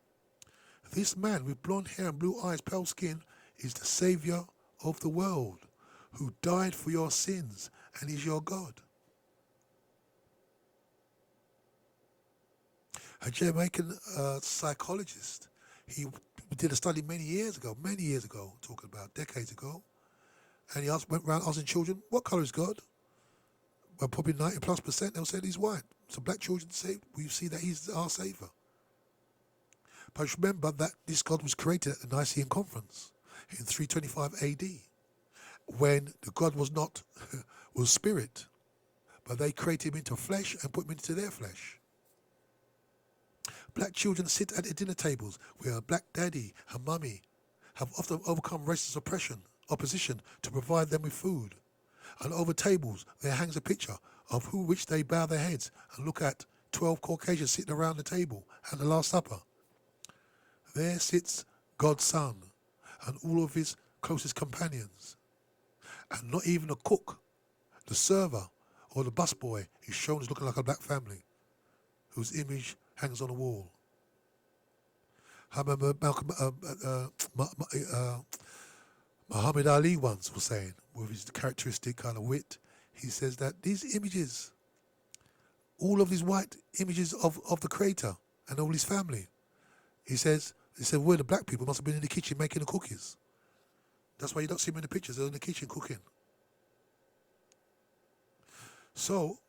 This man with blonde hair and blue eyes, pale skin, is the Saviour of the world, who died for your sins and is your God. A Jamaican psychologist, he did a study many years ago, talking about decades ago, and he went around asking children, what colour is God? Well, probably 90+%, they'll say he's white. So black children say, we see that he's our saviour. But remember that this God was created at the Nicene Conference in 325 AD, when the God was not, was spirit, but they created him into flesh and put him into their flesh. Black children sit at their dinner tables where a black daddy and mummy have often overcome racist opposition to provide them with food. And over tables there hangs a picture of which they bow their heads and look at 12 Caucasians sitting around the table at the Last Supper. There sits God's Son and all of his closest companions. And not even a cook, the server, or the busboy is shown as looking like a black family, whose image hangs on the wall. I remember Muhammad Ali once was saying, with his characteristic kind of wit, he says that these images, all of these white images of the Creator and all his family, he said, well, the black people must have been in the kitchen making the cookies. That's why you don't see them in the pictures, they're in the kitchen cooking. So,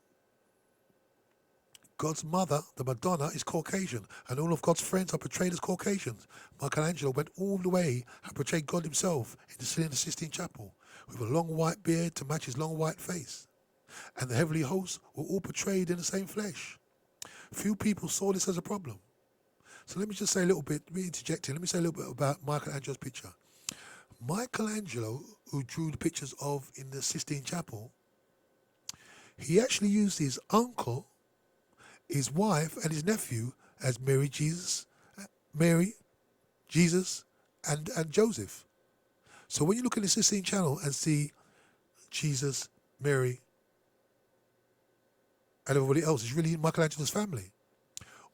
God's mother, the Madonna, is Caucasian, and all of God's friends are portrayed as Caucasians. Michelangelo went all the way and portrayed God himself in the Sistine Chapel, with a long white beard to match his long white face. And the heavenly hosts were all portrayed in the same flesh. Few people saw this as a problem. So let me just say a little bit, let me say a little bit about Michelangelo's picture. Michelangelo, who drew the pictures of in the Sistine Chapel, he actually used his uncle, his wife and his nephew as Mary, Jesus, and Joseph. So when you look at the Sistine Chapel and see Jesus, Mary, and everybody else, it's really Michelangelo's family.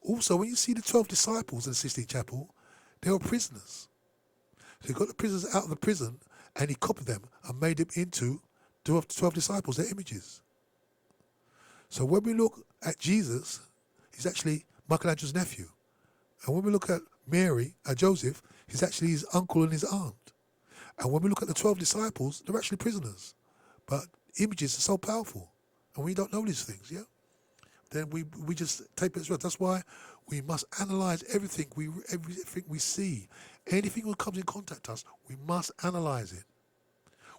Also, when you see the 12 disciples in the Sistine Chapel, they were prisoners. So he got the prisoners out of the prison and he copied them and made them into 12 disciples, their images. So when we look at Jesus, he's actually Michelangelo's nephew. And when we look at Mary and Joseph, he's actually his uncle and his aunt. And when we look at the 12 disciples, they're actually prisoners. But images are so powerful. And we don't know these things, yeah? Then we just take it as well. That's why We must analyze everything we see. Anything that comes in contact with us, we must analyze it.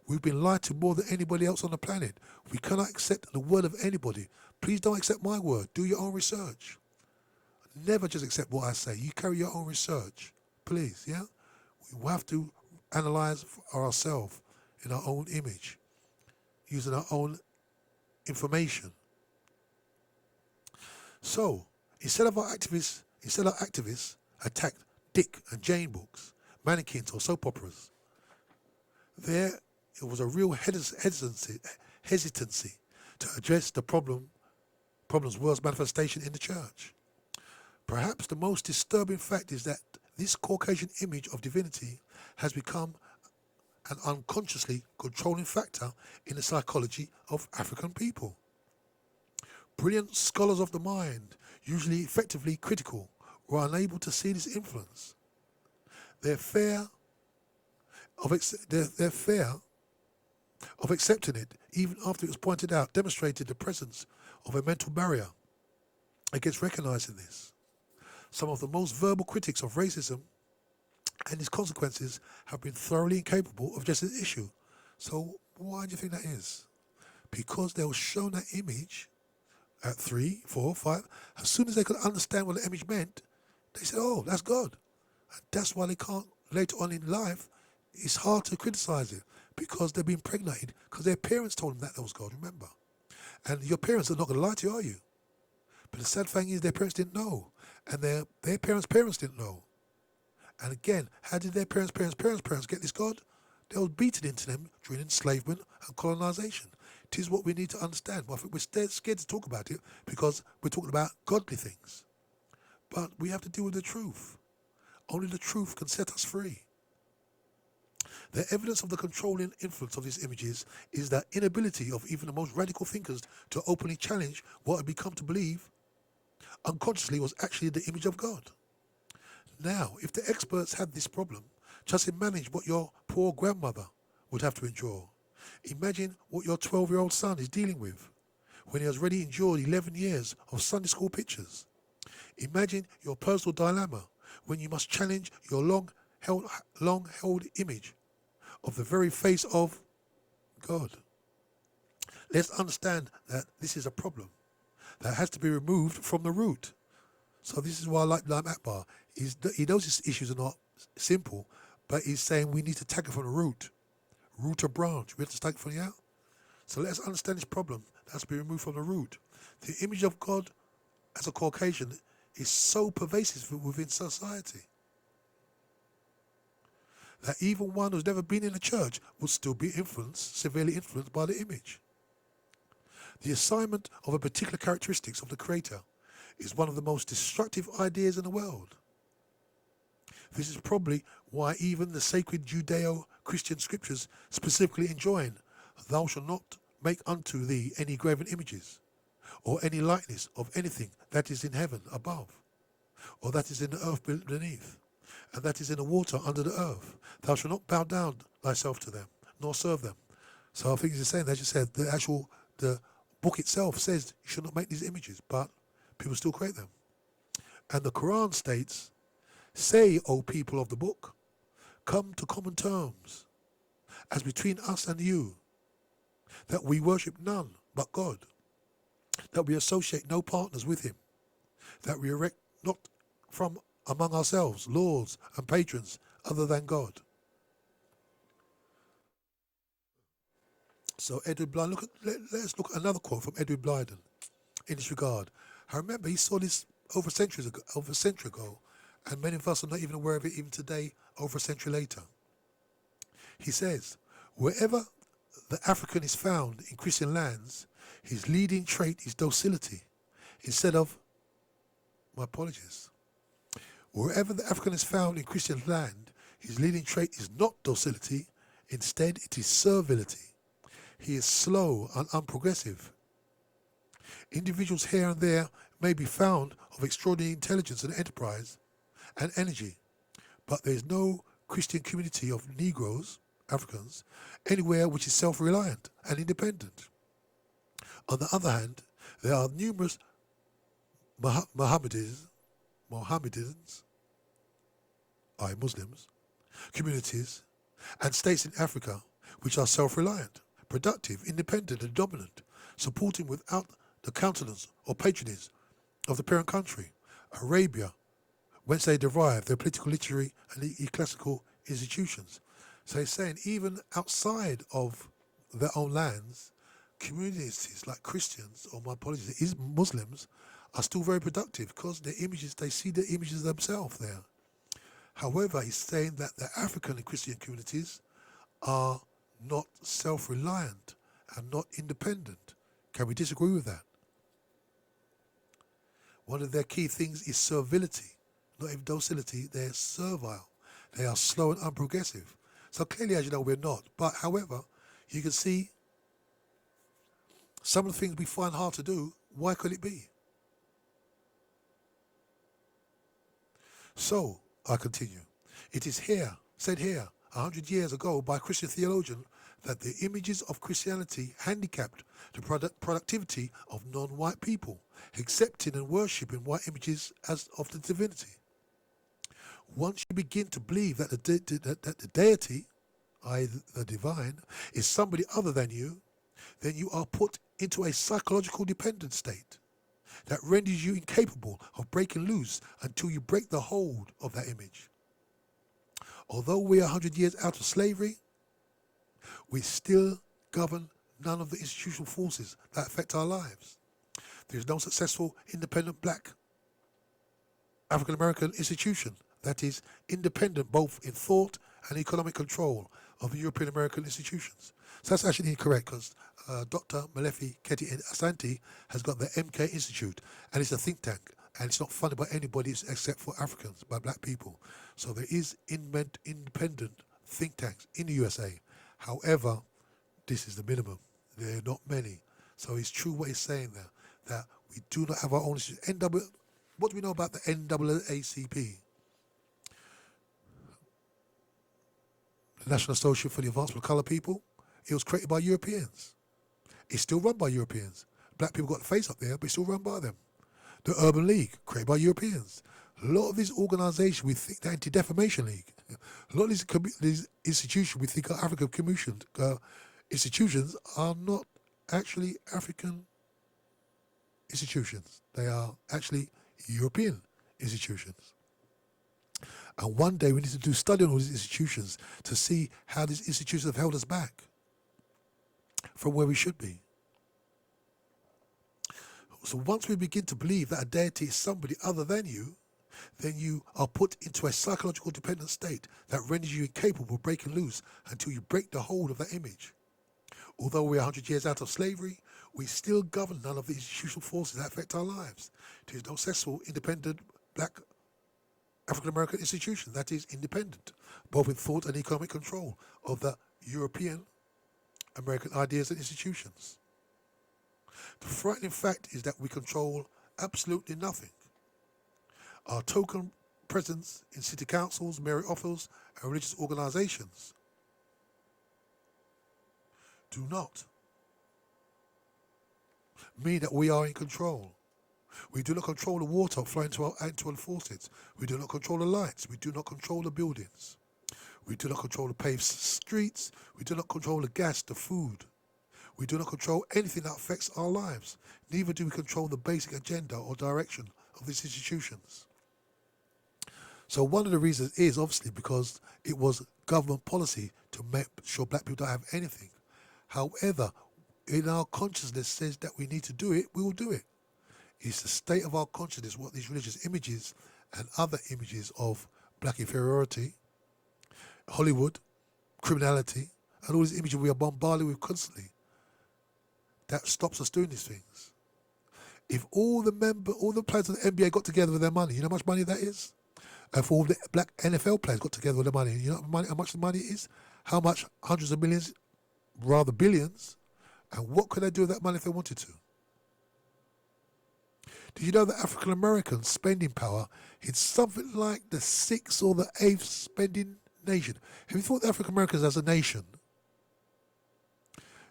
We've been lied to more than anybody else on the planet. We cannot accept the word of anybody. Please don't accept my word. Do your own research. Never just accept what I say. You carry your own research. Please, yeah? We have to analyze for ourselves in our own image, using our own information. So, instead of activists attacked Dick and Jane books, mannequins or soap operas, there was a real hesitancy to address the problem's worst manifestation in the church. Perhaps the most disturbing fact is that this Caucasian image of divinity has become an unconsciously controlling factor in the psychology of African people. Brilliant scholars of the mind, usually effectively critical, were unable to see this influence. Their fear of accepting it, even after it was pointed out, demonstrated the presence of a mental barrier against recognizing this. Some of the most verbal critics of racism and its consequences have been thoroughly incapable of addressing the issue. So why do you think that is? Because they were shown that image at 3, 4, 5. As soon as they could understand what the image meant, they said, oh, that's God. And that's why they can't, later on in life, it's hard to criticize it because they've been impregnated because their parents told them that was God, remember? And your parents are not going to lie to you, are you? But the sad thing is their parents didn't know. And their parents didn't know. And again, how did their parents get this God? They were beaten into them during enslavement and colonization. It is what we need to understand. Well, I think we're scared to talk about it because we're talking about godly things. But we have to deal with the truth. Only the truth can set us free. The evidence of the controlling influence of these images is the inability of even the most radical thinkers to openly challenge what had become to believe unconsciously was actually the image of God. Now, if the experts had this problem, just imagine what your poor grandmother would have to endure. Imagine what your 12-year-old son is dealing with when he has already endured 11 years of Sunday school pictures. Imagine your personal dilemma when you must challenge your long-held image of the very face of God. Let's understand that this is a problem that has to be removed from the root. So this is why I like Akbar. He knows his issues are not simple, but he's saying we need to tackle it from the root or branch. We have to take it from the out. So let's understand this problem that has to be removed from the root. The image of God as a Caucasian is so pervasive within society that even one who's never been in a church will still be severely influenced by the image. The assignment of a particular characteristics of the Creator is one of the most destructive ideas in the world. This is probably why even the sacred Judeo-Christian scriptures specifically enjoin, thou shalt not make unto thee any graven images, or any likeness of anything that is in heaven above, or that is in the earth beneath, and that is in the water under the earth. Thou shalt not bow down thyself to them, nor serve them. So I think he's saying, as you said, the book itself says you should not make these images, but people still create them. And the Quran states, say, O people of the book, come to common terms, as between us and you, that we worship none but God, that we associate no partners with him, that we erect not from among ourselves lords and patrons other than God. So Edward Blyden, let's look at another quote from Edward Blyden in this regard. I remember he saw this over a century ago, and many of us are not even aware of it even today, over a century later. He says, wherever the African is found in Christian lands, his leading trait is docility instead of, my apologies, wherever the African is found in Christian land, his leading trait is not docility, instead it is servility. He is slow and unprogressive. Individuals here and there may be found of extraordinary intelligence and enterprise and energy, but there is no Christian community of Negroes, Africans, anywhere which is self-reliant and independent. On the other hand, there are numerous Mohammedans Mohammedans, i.e. Muslims, communities, and states in Africa which are self-reliant, productive, independent and dominant, supporting without the countenance or patronage of the parent country, Arabia, whence they derive their political, literary and ecclesiastical institutions. So he's saying even outside of their own lands, communities like Christians, or my apologies, is Muslims, are still very productive because their images, they see the images themselves there. However, he's saying that the African and Christian communities are not self-reliant and not independent. Can we disagree with that? One of their key things is servility, not even docility, they're servile. They are slow and unprogressive. So clearly, as you know, we're not. But however, you can see some of the things we find hard to do, why could it be? So, I continue. It is here, said here, 100 years ago by a Christian theologian, that the images of Christianity handicapped the productivity of non-white people, accepting and worshipping white images as of the divinity. Once you begin to believe that the deity, i.e. the divine, is somebody other than you, then you are put into a psychological dependent state that renders you incapable of breaking loose until you break the hold of that image. Although we are 100 years out of slavery, we still govern none of the institutional forces that affect our lives. There is no successful independent black African American institution that is independent both in thought and economic control of the European American institutions. So that's actually incorrect because Dr. Malefi Keti Asante has got the MK Institute, and it's a think tank, and it's not funded by anybody except for Africans, by black people. So there is independent think tanks in the USA. However, this is the minimum. There are not many. So it's true what he's saying there, that we do not have our own institute. What do we know about the NAACP? The National Association for the Advancement of Colored People. It was created by Europeans. It's still run by Europeans. Black people got the face up there, but it's still run by them. The Urban League, created by Europeans. A lot of these organisations, we think the Anti-Defamation League, a lot of these institutions we think are African institutions are not actually African institutions. They are actually European institutions. And one day we need to do study on all these institutions to see how these institutions have held us back from where we should be. So once we begin to believe that a deity is somebody other than you, then you are put into a psychological dependent state that renders you incapable of breaking loose until you break the hold of that image. Although we are 100 years out of slavery, we still govern none of the institutional forces that affect our lives. There is no successful, independent, black African American institution that is independent, both in thought and economic control of the European American ideas and institutions. The frightening fact is that we control absolutely nothing. Our token presence in city councils, mayoral offices, and religious organizations do not mean that we are in control. We do not control the water flowing into our faucets. We do not control the lights. We do not control the buildings. We do not control the paved streets. We do not control the gas, the food. We do not control anything that affects our lives. Neither do we control the basic agenda or direction of these institutions. So one of the reasons is obviously because it was government policy to make sure black people don't have anything. However, in our consciousness says that we need to do it, we will do it. It's the state of our consciousness, what these religious images and other images of black inferiority, Hollywood, criminality, and all these images we are bombarded with constantly, that stops us doing these things. If all the players of the NBA got together with their money, you know how much money that is? If all the black NFL players got together with their money, you know how much the money is? How much? Hundreds of millions, rather billions. And what could they do with that money if they wanted to? Did you know that African American spending power is something like the 6th or the 8th spending nation? Have you thought the African Americans as a nation,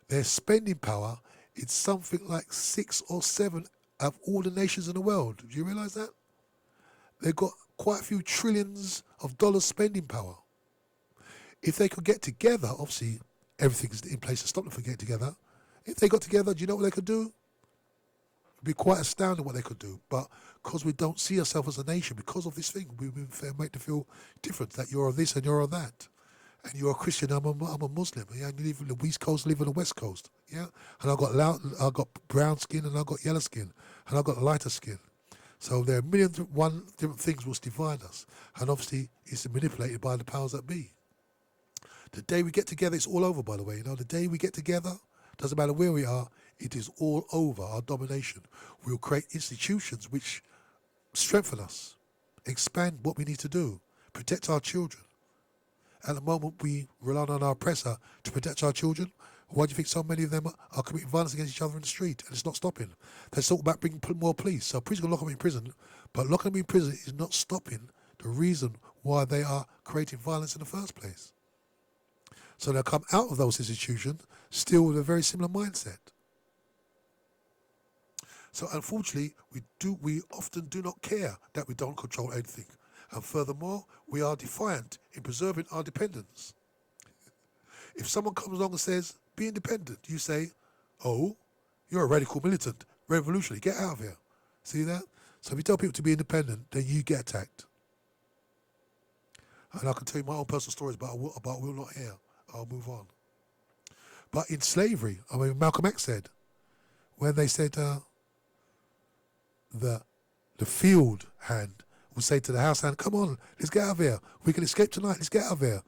their spending power is something like 6 or 7 of all the nations in the world? Do you realize that? They've got quite a few trillions of dollars spending power. If they could get together, obviously everything's in place to stop them from getting together. If they got together, do you know what they could do? It'd be quite astounding what they could do. But because we don't see ourselves as a nation, because of this thing, we make them feel different, that you're this and you're that. And you're a Christian, I'm a Muslim. Yeah, and you live in the East Coast, live in the West Coast. Yeah, and I got brown skin and I got yellow skin and I got lighter skin. So there are one different things which divide us, and obviously it's manipulated by the powers that be. The day we get together, it's all over. By the way, you know, the day we get together, doesn't matter where we are, it is all over. Our domination. We'll create institutions which strengthen us, expand what we need to do, protect our children. At the moment, we rely on our oppressor to protect our children. Why do you think so many of them are committing violence against each other in the street and it's not stopping? They talk about bringing more police. So police are going to lock them in prison, but locking them in prison is not stopping the reason why they are creating violence in the first place. So they'll come out of those institutions still with a very similar mindset. So unfortunately, we often do not care that we don't control anything. And furthermore, we are defiant in preserving our dependence. If someone comes along and says, be independent, you say, oh, you're a radical militant, revolutionary, get out of here. See that? So if you tell people to be independent, then you get attacked. And I can tell you my own personal stories, but I will not here. I'll move on. But in slavery, I mean, Malcolm X said, when they said the field hand would say to the house hand, come on, let's get out of here. We can escape tonight, let's get out of here.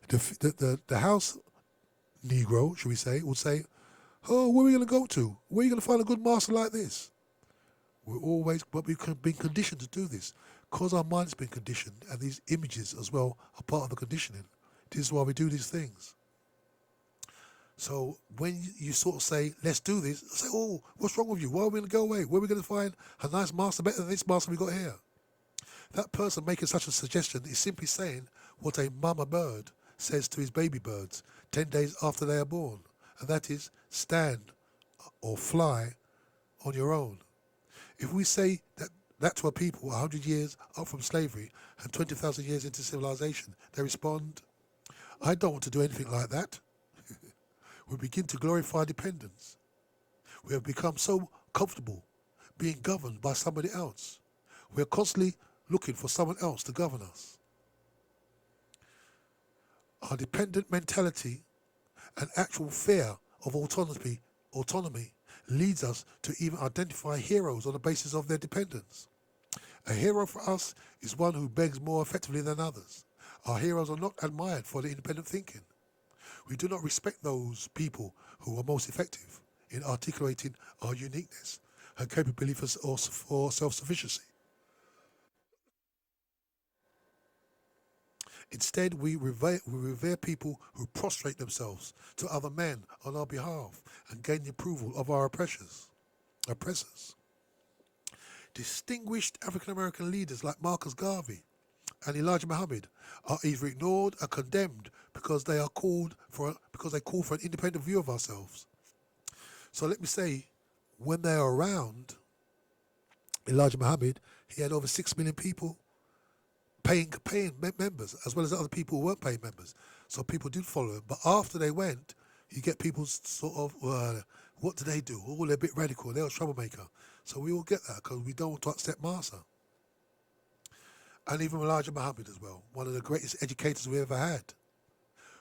The house Negro, should we say, would say, oh, where are we going to go to? Where are you going to find a good master like this? But we've been conditioned to do this. Because our mind's been conditioned, and these images as well are part of the conditioning. This is why we do these things. So when you sort of say, let's do this, I say, oh, what's wrong with you? Why are we going to go away? Where are we going to find a nice master better than this master we got here? That person making such a suggestion is simply saying what a mama bird says to his baby birds 10 days after they are born, and that is stand or fly on your own. If we say that to a people 100 years up from slavery and 20,000 years into civilization, they respond, I don't want to do anything like that. We begin to glorify dependence. We have become so comfortable being governed by somebody else. We are constantly looking for someone else to govern us. Our dependent mentality and actual fear of autonomy leads us to even identify heroes on the basis of their dependence. A hero for us is one who begs more effectively than others. Our heroes are not admired for their independent thinking. We do not respect those people who are most effective in articulating our uniqueness and capability for self-sufficiency. Instead, we revere people who prostrate themselves to other men on our behalf and gain the approval of our oppressors. Distinguished African-American leaders like Marcus Garvey and Elijah Muhammad are either ignored or condemned because they call for an independent view of ourselves. So let me say, when they are around, Elijah Muhammad, he had over 6 million people paying members, as well as other people who weren't paying members. So people did follow him. But after they went, you get people sort of, what do they do? Oh, they're a bit radical. They're a troublemaker. So we all get that because we don't want to upset Master. And even Elijah Muhammad as well, one of the greatest educators we ever had,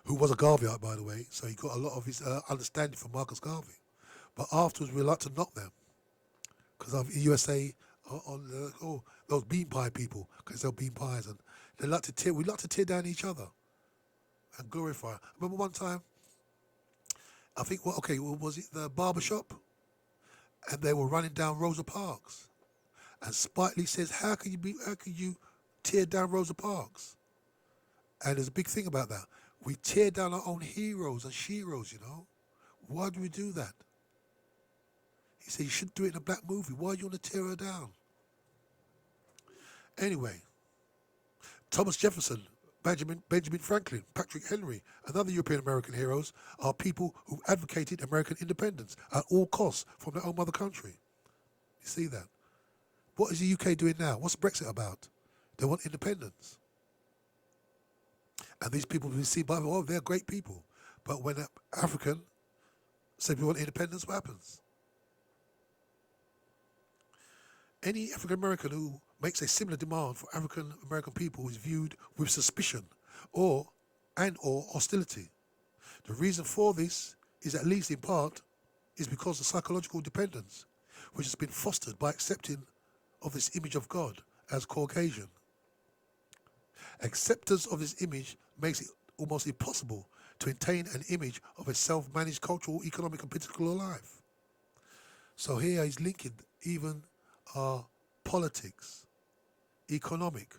who was a Garveyite, by the way, so he got a lot of his understanding from Marcus Garvey. But afterwards, we like to knock them because of USA on those bean pie people, because they're bean pies, and we like to tear down each other and glorify. I remember one time, I think, was it the barber shop? And they were running down Rosa Parks, and Spike Lee says, "How can you tear down Rosa Parks?" And there's a big thing about that. We tear down our own heroes and sheroes, you know. Why do we do that? He said, you should do it in a black movie. Why do you want to tear her down? Anyway, Thomas Jefferson, Benjamin Franklin, Patrick Henry, and other European American heroes are people who advocated American independence at all costs from their own mother country. You see that? What is the UK doing now? What's Brexit about? They want independence. And these people we see by they're great people. But when an African say we want independence, what happens? Any African American who makes a similar demand for African American people is viewed with suspicion or hostility. The reason for this is, at least in part, is because of psychological dependence, which has been fostered by accepting of this image of God as Caucasian. Acceptance of this image makes it almost impossible to attain an image of a self-managed cultural, economic and political life. So here he's linking even our politics, economic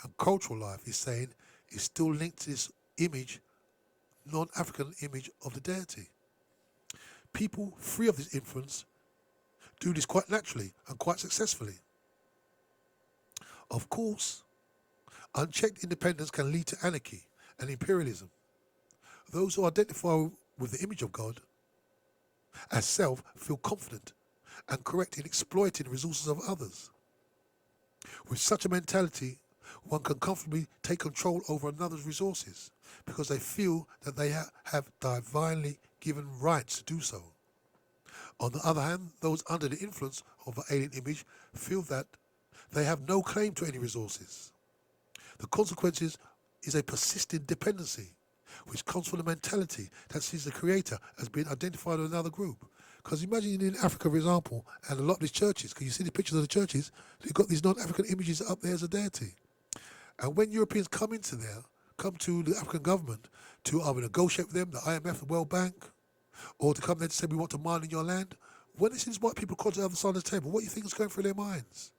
and cultural life, he's saying, is still linked to this image, non-African image of the deity. People free of this influence do this quite naturally and quite successfully. Of course, unchecked independence can lead to anarchy and imperialism. Those who identify with the image of God as self feel confident and correct in exploiting the resources of others. With such a mentality, one can comfortably take control over another's resources because they feel that they have divinely given rights to do so. On the other hand, those under the influence of an alien image feel that they have no claim to any resources. The consequences is a persistent dependency, which comes from the mentality that sees the creator as being identified with another group. Because imagine in Africa, for example, and a lot of these churches, because you see the pictures of the churches, they've got these non-African images up there as a deity. And when Europeans come to the African government to either negotiate with them, the IMF, the World Bank, or to come there to say we want to mine in your land, when they see these white people come to the other side of the table, what do you think is going through their minds?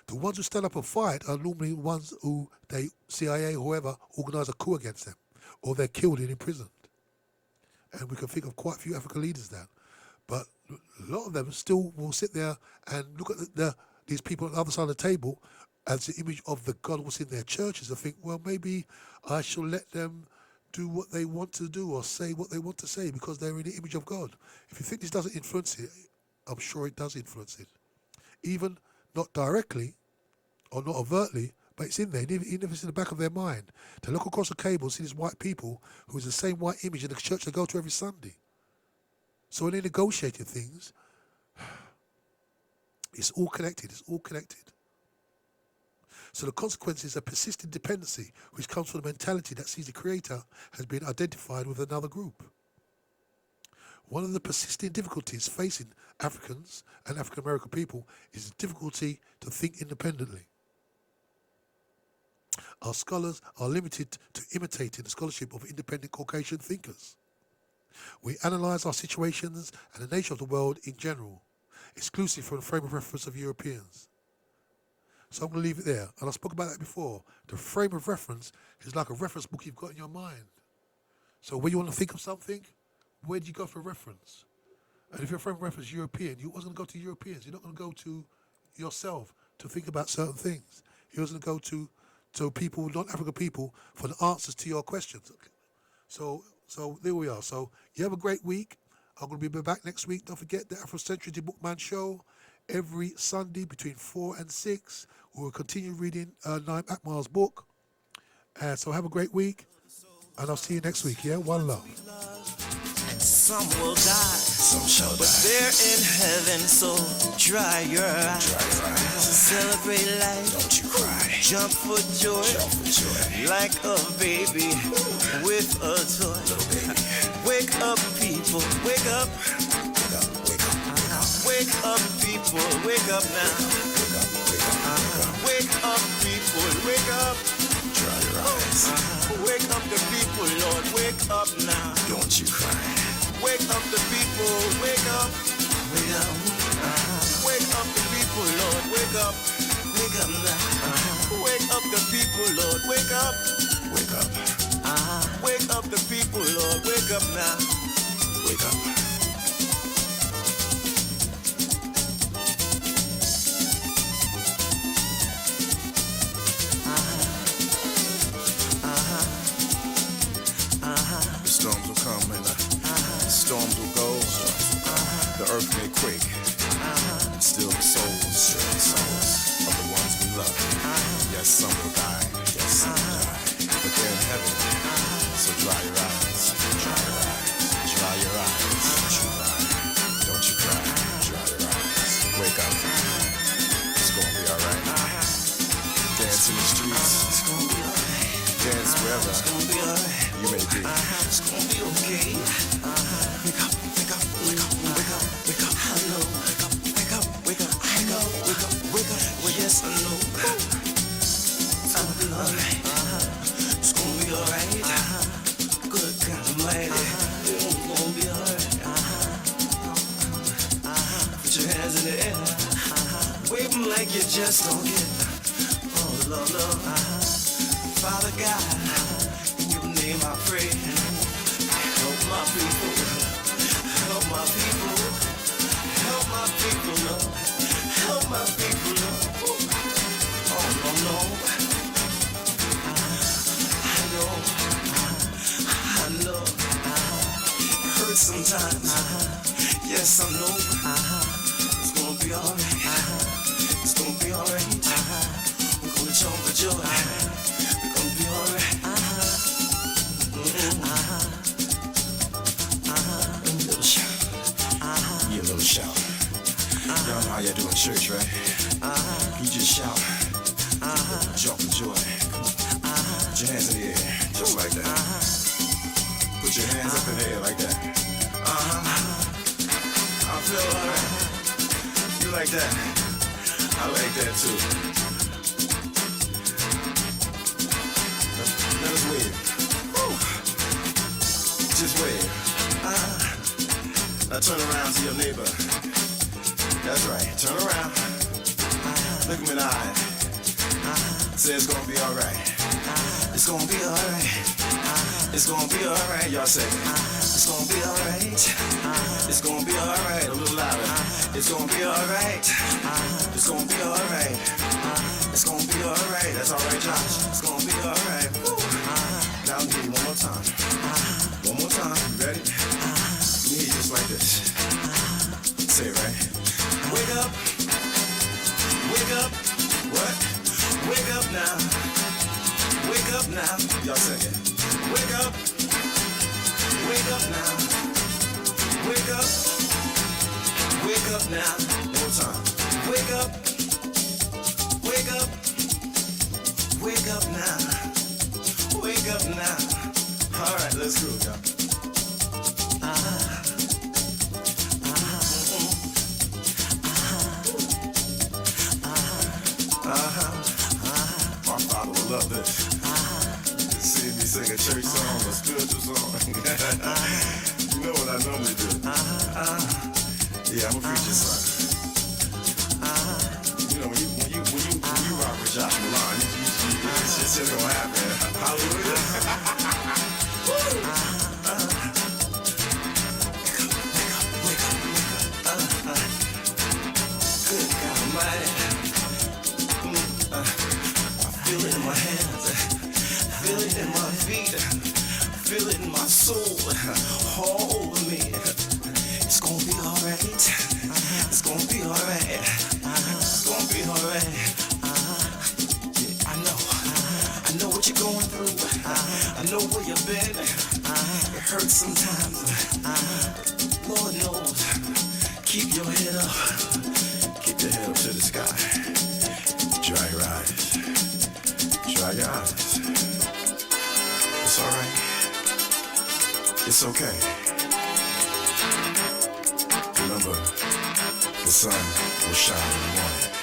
The ones who stand up and fight are normally the ones who CIA or whoever organise a coup against them, or they're killed and imprisoned. And we can think of quite a few African leaders there. But a lot of them still will sit there and look at these people on the other side of the table as the image of the God was in their churches and think, well, maybe I shall let them do what they want to do or say what they want to say because they're in the image of God. If you think this doesn't influence it, I'm sure it does influence it. Even not directly or not overtly, but it's in there, even if it's in the back of their mind. They look across the cable, see these white people who is the same white image in the church they go to every Sunday. So when they negotiating things, it's all connected, So the consequence is a persistent dependency, which comes from the mentality that sees the creator has been identified with another group. One of the persistent difficulties facing Africans and African American people is the difficulty to think independently. Our scholars are limited to imitating the scholarship of independent Caucasian thinkers. We analyse our situations and the nature of the world in general, exclusively from the frame of reference of Europeans. So I'm going to leave it there. And I spoke about that before. The frame of reference is like a reference book you've got in your mind. So when you want to think of something, where do you go for reference? And if your frame of reference is European, you wasn't going to go to Europeans. You're not going to go to yourself to think about certain things. You're going to go to people, non-African people, for the answers to your questions. So there we are. So you have a great week. I'm going to be back next week. Don't forget the Afrocentricity Bookman show every Sunday between 4 and 6. We'll continue reading Naim Akmal's book. So have a great week. And I'll see you next week. Yeah, one love. And some will die, Some shall but die. they're in heaven, so dry your eyes. Dry your eyes. Celebrate life, Don't you cry. jump for joy, Jump for joy. like a baby with a toy. Little baby. Wake up, people, wake up. Wake up, wake up, wake up. Wake up, people, wake up now. Wake up, wake up, wake up. Wake up, people, wake up. Dry your eyes. Wake up the people, Lord, wake up now. Don't you cry. Wake up the people, wake up. Wake up. Wake up the people, Lord, wake up. Wake up now. Wake up the people, Lord, wake up. Wake up, Wake up the people, Lord, wake up now. wake up. The storms will come and the storms will go. The earth may quake. And still the soul. some will die, yes, some will die. But they're in heaven, so dry your eyes, dry your eyes, dry your eyes. Don't you cry, don't you cry, dry your eyes. Wake up, it's gonna be alright. Dance in the streets, It's gonna be alright. dance wherever It's gonna be alright. you may be. It's gonna be okay. Wake up, wake up, wake up, wake up, wake up. I know. Wake up, wake up, wake up. I know. Wake up, wake up. Well, yes, I know. It's gonna be alright. It's gonna be alright. Good God Almighty. It's gonna be alright. Put your hands in the air. Wave them like you just don't get. Oh, Lord, Lord. Father God, in your name I pray. Help my people. Help my people. Help my people, Lord. Help my people, Lord. Oh, no, no. I know. It hurts sometimes. Yes, I know. It's gonna be alright. It's gonna be alright. We're gonna jump for joy. We're gonna be alright. A little shout. You little shout. Y'all know how y'all do in church, right? You just shout. Jump for joy. Put your hands in the air, just like that. Put your hands up in the air like that. I feel alright. You like that? I like that too. Let us wave. Woo. Just wave. Now turn around to your neighbor. That's right. Turn around. Look him in the eye. Say it's gonna be alright. It's gonna be alright. It's gonna be alright. Y'all say It's gonna be alright. It's gonna be alright. a little louder. It's gonna be alright. It's gonna be alright. It's gonna be alright. That's alright, Josh. It's gonna be alright. Now I'll give you one more time. One more time. You ready? You need just like this. Say it right. Wake up. Wake up. What? Wake up now. Wake up now. Y'all say it. Wake up. Wake up now. Wake up. Wake up now. One more time. Wake up. Wake up. Wake up now. Wake up now. All right, let's go, y'all. My father will love this. See me sing a church song or spiritual song. You know what I normally do. Yeah, I'm a preacher's son. You know, when you rock with Josh Milan, it's just gonna happen. Hallelujah. Good God Almighty. I feel it in my hands. Feel it in my feet. Feel it in my soul. All over me. It's gonna be alright. It's gonna be alright. It's gonna be alright. Yeah, I know what you're going through. I know where you've been. It hurts sometimes. Lord knows. Keep your head up. Keep your head up to the sky. Dry your eyes. Dry your eyes. It's alright. It's okay. Remember, the sun will shine in the morning.